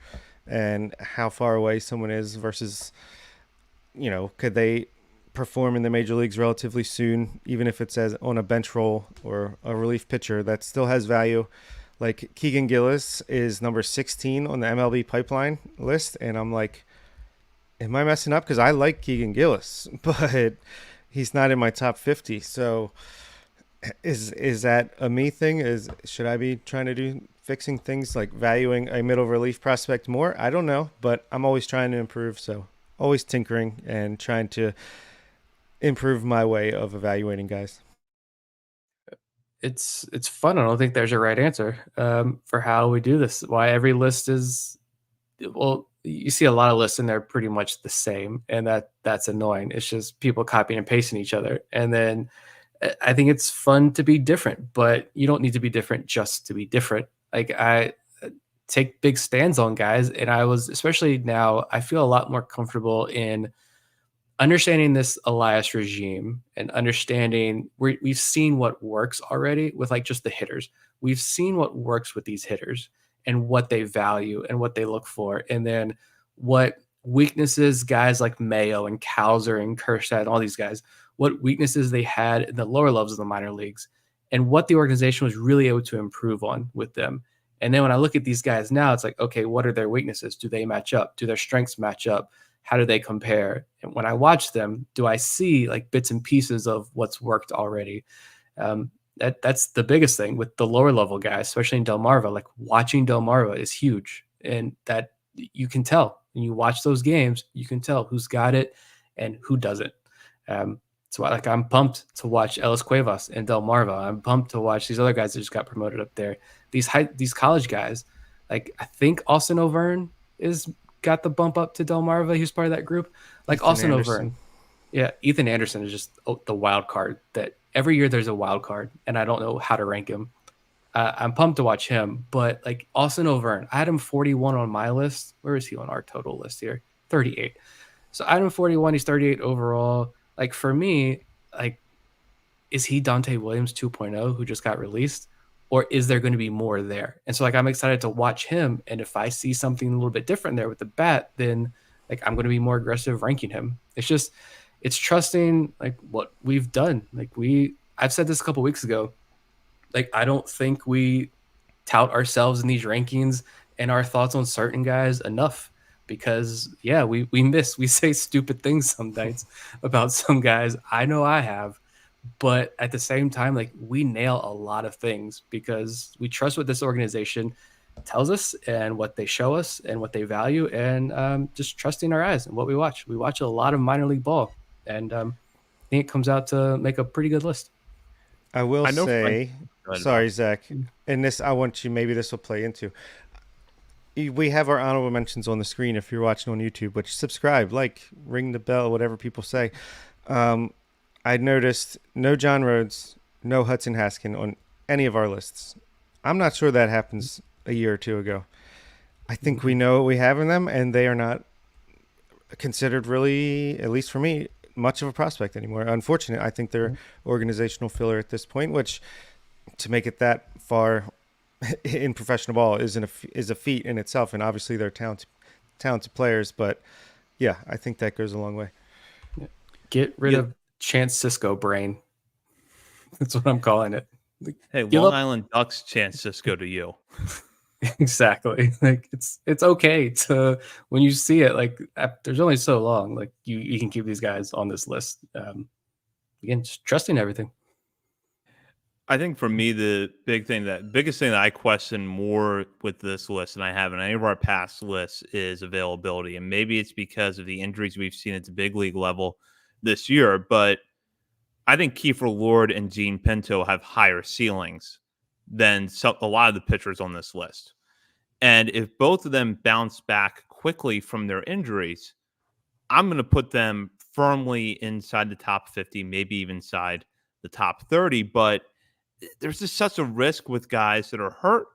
and how far away someone is versus, could they perform in the major leagues relatively soon, even if it's as on a bench role or a relief pitcher that still has value. Like Keegan Gillis is number 16 on the MLB pipeline list, and I'm like, am I messing up? Because I like Keegan Gillis, but he's not in my top 50. So is that a me thing? Should I be trying to do fixing things like valuing a middle relief prospect more? I don't know, but I'm always trying to improve. So always tinkering and trying to improve my way of evaluating guys. It's fun. I don't think there's a right answer for how we do this. Why every list is, well, you see a lot of lists and they're pretty much the same, and that's annoying. It's just people copying and pasting each other. And then I think it's fun to be different, but you don't need to be different just to be different. Like I take big stands on guys, and I was, especially now, I feel a lot more comfortable in understanding this Elias regime and understanding we've seen what works already with like just the hitters. We've seen what works with these hitters and what they value and what they look for. And then what weaknesses guys like Mayo and Cowser and Kerstad and all these guys, what weaknesses they had in the lower levels of the minor leagues, and what the organization was really able to improve on with them. And then when I look at these guys now, it's like, okay, what are their weaknesses? Do they match up? Do their strengths match up? How do they compare? And when I watch them, do I see like bits and pieces of what's worked already? That's the biggest thing with the lower level guys, especially in Delmarva. Like watching Delmarva is huge, and that you can tell when you watch those games. You can tell who's got it and who doesn't. So like I'm pumped to watch Ellis Cuevas and Delmarva. I'm pumped to watch these other guys that just got promoted up there. These college guys, like I think Austin O'Verne is got the bump up to Delmarva. He was part of that group. Like Ethan Austin Anderson. O'Verne. Yeah, Ethan Anderson is just the wild card that every year there's a wild card, and I don't know how to rank him. I'm pumped to watch him, but like Austin O'Verne, I had him 41 on my list. Where is he on our total list here? 38. So I had him 41. He's 38 overall. Like for me, like, is he Dante Williams 2.0 who just got released? Or is there going to be more there? And so like I'm excited to watch him. And if I see something a little bit different there with the bat, then like I'm going to be more aggressive ranking him. It's trusting like what we've done. I've said this a couple weeks ago. Like I don't think we tout ourselves in these rankings and our thoughts on certain guys enough, because yeah, we say stupid things sometimes about some guys. I know I have, but at the same time, like we nail a lot of things because we trust what this organization tells us and what they show us and what they value, and just trusting our eyes and what we watch. We watch a lot of minor league ball, and I think it comes out to make a pretty good list. I will I know say, Go ahead, sorry, Bob. Zach, and this I want you. Maybe this will play into. We have our honorable mentions on the screen if you're watching on YouTube. Which subscribe, like, ring the bell, whatever people say. I noticed no John Rhodes, no Hudson Haskin on any of our lists. I'm not sure that happens a year or two ago. I think we know what we have in them, and they are not considered really, at least for me, much of a prospect anymore. Unfortunate. I think they're organizational filler at this point, which to make it that far in professional ball is a feat in itself, and obviously they're talented players. But yeah, I think that goes a long way. Get rid of Chance Cisco brain. That's what I'm calling it. Hey, Give Long up- Island Ducks chance just go to you. Exactly. Like it's okay to, when you see it, like there's only so long like you can keep these guys on this list. Again, just trusting everything. I think for me, the biggest thing that I question more with this list than I have in any of our past lists is availability. And maybe it's because of the injuries we've seen at the big league level this year. But I think Kiefer Lord and Gene Pinto have higher ceilings than a lot of the pitchers on this list. And if both of them bounce back quickly from their injuries, I'm going to put them firmly inside the top 50, maybe even inside the top 30. But there's just such a risk with guys that are hurt,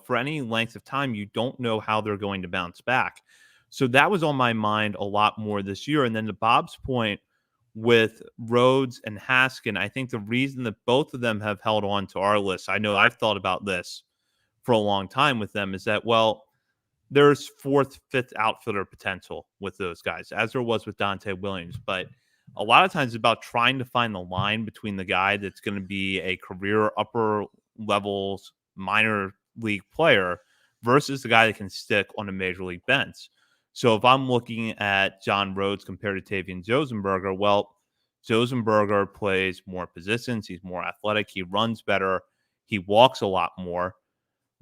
for any length of time. You don't know how they're going to bounce back. So that was on my mind a lot more this year. And then to Bob's point with Rhodes and Haskin, I think the reason that both of them have held on to our list, I know I've thought about this for a long time with them, is that, well, there's fourth, fifth outfielder potential with those guys, as there was with Dante Williams. But a lot of times it's about trying to find the line between the guy that's going to be a career upper levels minor league player versus the guy that can stick on a major league bench. So if I'm looking at John Rhodes compared to Tavian Josenberger, well, Josenberger plays more positions. He's more athletic. He runs better. He walks a lot more.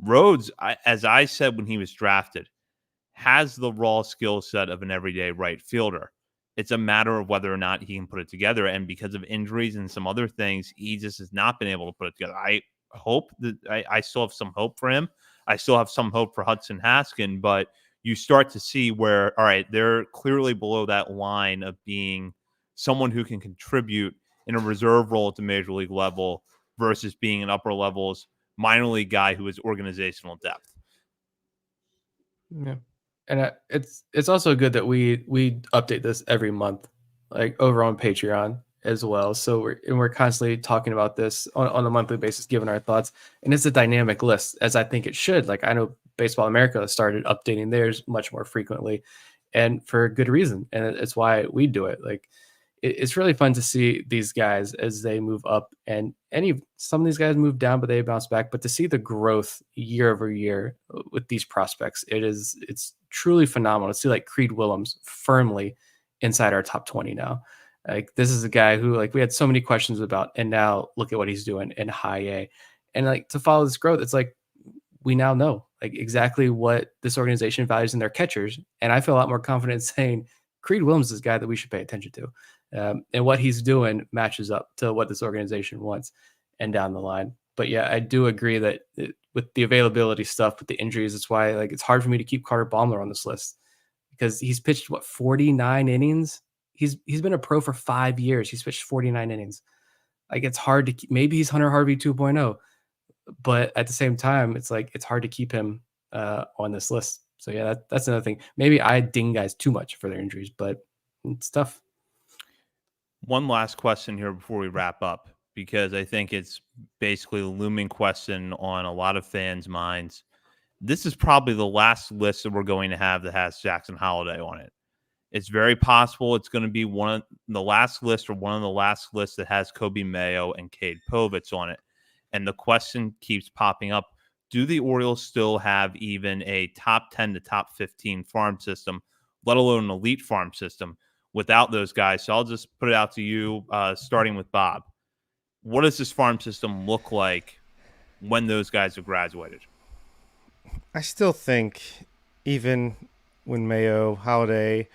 Rhodes, as I said when he was drafted, has the raw skill set of an everyday right fielder. It's a matter of whether or not he can put it together. And because of injuries and some other things, he just has not been able to put it together. I hope that I still have some hope for him. I still have some hope for Hudson Haskin, but you start to see where, all right, they're clearly below that line of being someone who can contribute in a reserve role at the major league level versus being an upper levels minor league guy who has organizational depth. Yeah. And it's also good that we update this every month, like over on Patreon as well. So we're constantly talking about this on a monthly basis, giving our thoughts, and it's a dynamic list, as I think it should. Like I know Baseball America started updating theirs much more frequently, and for good reason, and it's why we do it. Like it's really fun to see these guys as they move up, and some of these guys move down, but they bounce back. But to see the growth year over year with these prospects, it's truly phenomenal to see like Creed Willems firmly inside our top 20 now. Like this is a guy who like we had so many questions about, and now look at what he's doing in high A. And like to follow this growth, it's like we now know like exactly what this organization values in their catchers. And I feel a lot more confident saying Creed Williams is a guy that we should pay attention to. And what he's doing matches up to what this organization wants and down the line. But yeah, I do agree that with the availability stuff, with the injuries, it's why like it's hard for me to keep Carter Baumler on this list because he's pitched 49 innings. He's been a pro for 5 years. He's pitched 49 innings. Like it's hard to keep, maybe he's Hunter Harvey 2.0, but at the same time, it's like it's hard to keep him on this list. So yeah, that's another thing. Maybe I ding guys too much for their injuries, but it's tough. One last question here before we wrap up, because I think it's basically a looming question on a lot of fans' minds. This is probably the last list that we're going to have that has Jackson Holiday on it. It's very possible it's going to be one of the last lists or one of the last lists that has Kobe Mayo and Cade Povich on it. And the question keeps popping up. Do the Orioles still have even a top 10 to top 15 farm system, let alone an elite farm system, without those guys? So I'll just put it out to you, starting with Bob. What does this farm system look like when those guys have graduated? I still think even when Mayo, Holiday,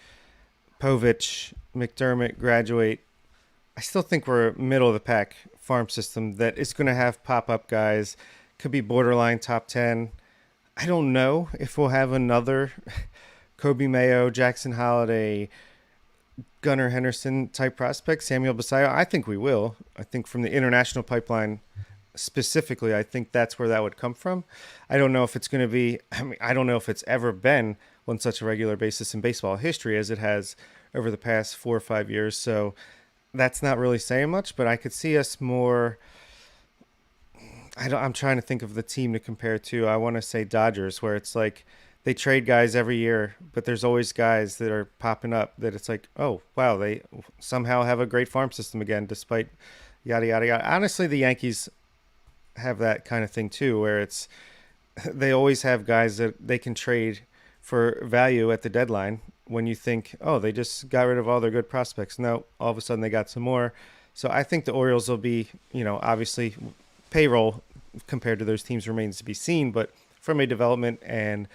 Povich, McDermott graduate, I still think we're middle of the pack farm system that is going to have pop-up guys, could be borderline top 10. I don't know if we'll have another Kobe Mayo, Jackson Holiday, Gunnar Henderson type prospect, Samuel Basayo. I think we will. I think from the international pipeline specifically, I think that's where that would come from. I don't know if it's going to be, I don't know if it's ever been on such a regular basis in baseball history as it has over the past 4 or 5 years. So that's not really saying much, but I could see us more. I'm trying to think of the team to compare to. I want to say Dodgers, where it's like they trade guys every year, but there's always guys that are popping up that it's like, oh, wow, they somehow have a great farm system again, despite yada, yada, yada. Honestly, the Yankees have that kind of thing too, where it's they always have guys that they can trade for value at the deadline when you think, oh, they just got rid of all their good prospects. No, all of a sudden they got some more. So I think the Orioles will be, obviously payroll compared to those teams remains to be seen, but from a development and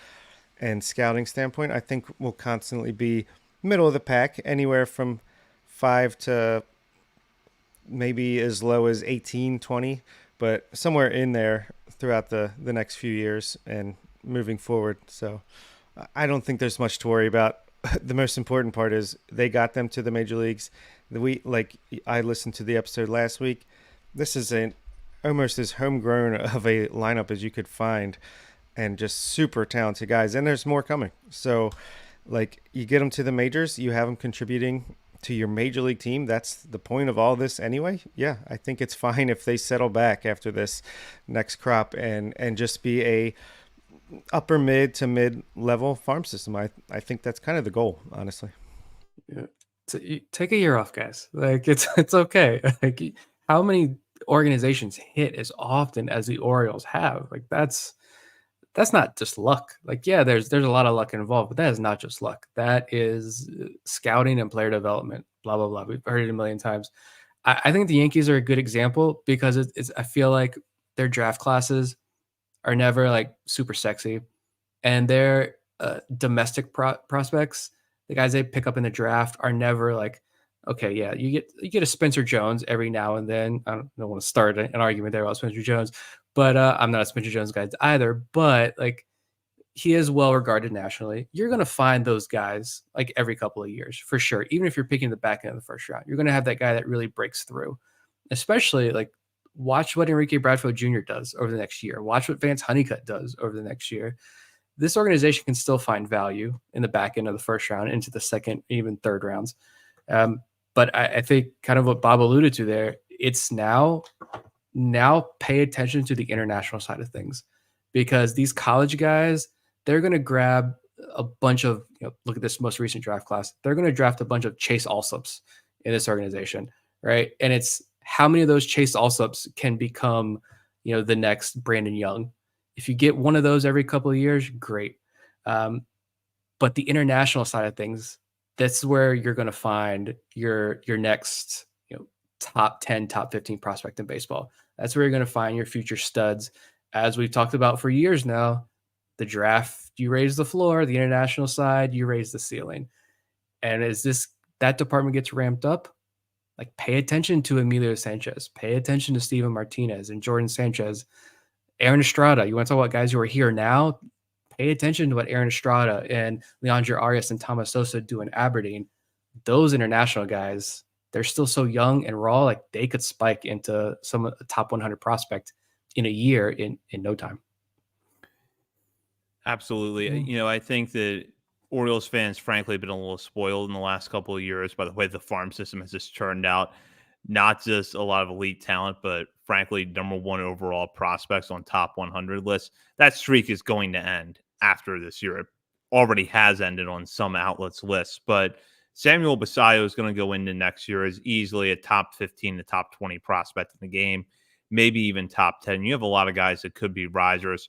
scouting standpoint, I think we'll constantly be middle of the pack, anywhere from 5 to maybe as low as 18, 20, but somewhere in there throughout the next few years and moving forward. So I don't think there's much to worry about. The most important part is they got them to the major leagues. I listened to the episode last week. This is almost as homegrown of a lineup as you could find, and just super talented guys. And there's more coming. So, you get them to the majors, you have them contributing to your major league team. That's the point of all this anyway. Yeah, I think it's fine if they settle back after this next crop and just be a upper mid to mid level farm system. I think that's kind of the goal, honestly. Yeah. So you take a year off, guys. Like it's okay. Like how many organizations hit as often as the Orioles have? Like that's not just luck. Like yeah, there's a lot of luck involved, but that is not just luck. That is scouting and player development. Blah blah blah. We've heard it a million times. I think the Yankees are a good example because it's. I feel like their draft classes are never like super sexy, and their domestic prospects, the guys they pick up in the draft, are never like, okay, yeah, you get a Spencer Jones every now and then. I don't want to start an argument there about Spencer Jones, but I'm not a Spencer Jones guy either. But like, he is well regarded nationally. You're going to find those guys like every couple of years for sure. Even if you're picking the back end of the first round, you're going to have that guy that really breaks through. Especially like watch what Enrique Bradfield Jr. does over the next year. Watch what Vance Honeycutt does over the next year. This organization can still find value in the back end of the first round, into the second, even third rounds. But I think kind of what Bob alluded to there, it's now pay attention to the international side of things, because these college guys, they're going to grab a bunch of, look at this most recent draft class. They're going to draft a bunch of Chase Allsups in this organization, right? And it's how many of those Chase Allsups can become, the next Brandon Young. If you get one of those every couple of years, great. But the international side of things, that's where you're going to find your next, top 10, top 15 prospect in baseball. That's where you're going to find your future studs. As we've talked about for years now, the draft, you raise the floor, the international side, you raise the ceiling. And as that department gets ramped up, like pay attention to Emilio Sanchez, pay attention to Steven Martinez and Jordan Sanchez, Aaron Estrada. You want to talk about guys who are here now? Pay attention to what Aaron Estrada and Leandro Arias and Thomas Sosa do in Aberdeen. Those international guys, they're still so young and raw, like they could spike into some of the top 100 prospect in a year in no time. Absolutely. I think that Orioles fans, frankly, have been a little spoiled in the last couple of years by the way the farm system has just turned out. Not just a lot of elite talent, but frankly, number one overall prospects on top 100 lists. That streak is going to end after this year. It already has ended on some outlets' lists, but Samuel Basallo is going to go into next year as easily a top 15 to top 20 prospect in the game, maybe even top 10. You have a lot of guys that could be risers.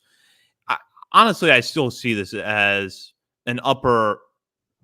Honestly, I still see this as an upper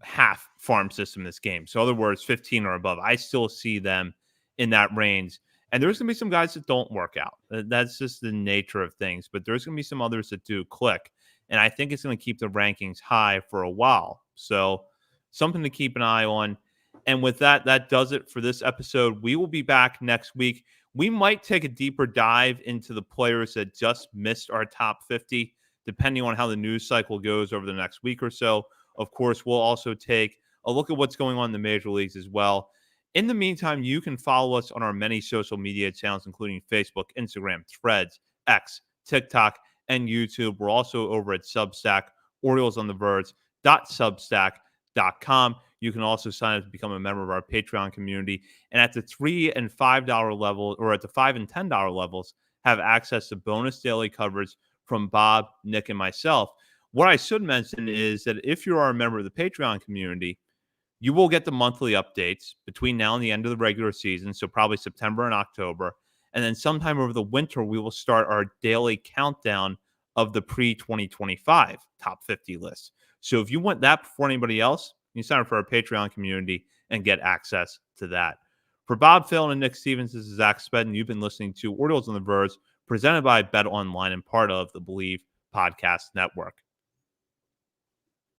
half farm system in this game. So, in other words, 15 or above. I still see them in that range. And there's going to be some guys that don't work out. That's just the nature of things. But there's going to be some others that do click. And I think it's going to keep the rankings high for a while. So, something to keep an eye on. And with that, that does it for this episode. We will be back next week. We might take a deeper dive into the players that just missed our top 50, depending on how the news cycle goes over the next week or so. Of course, we'll also take a look at what's going on in the major leagues as well. In the meantime, you can follow us on our many social media channels, including Facebook, Instagram, Threads, X, TikTok, and YouTube. We're also over at Substack, OriolesOnTheVerge.substack.com. You can also sign up to become a member of our Patreon community. And at the $3 and $5 level, or at the $5 and $10 levels, have access to bonus daily coverage from Bob, Nick, and myself. What I should mention is that if you are a member of the Patreon community, you will get the monthly updates between now and the end of the regular season, so probably September and October. And then sometime over the winter, we will start our daily countdown of the pre-2025 top 50 list. So if you want that before anybody else, you sign up for our Patreon community and get access to that. For Bob Phil and Nick Stevens, this is Zach Sped, and you've been listening to Orioles on the Verge, presented by Bet Online and part of the Believe Podcast Network.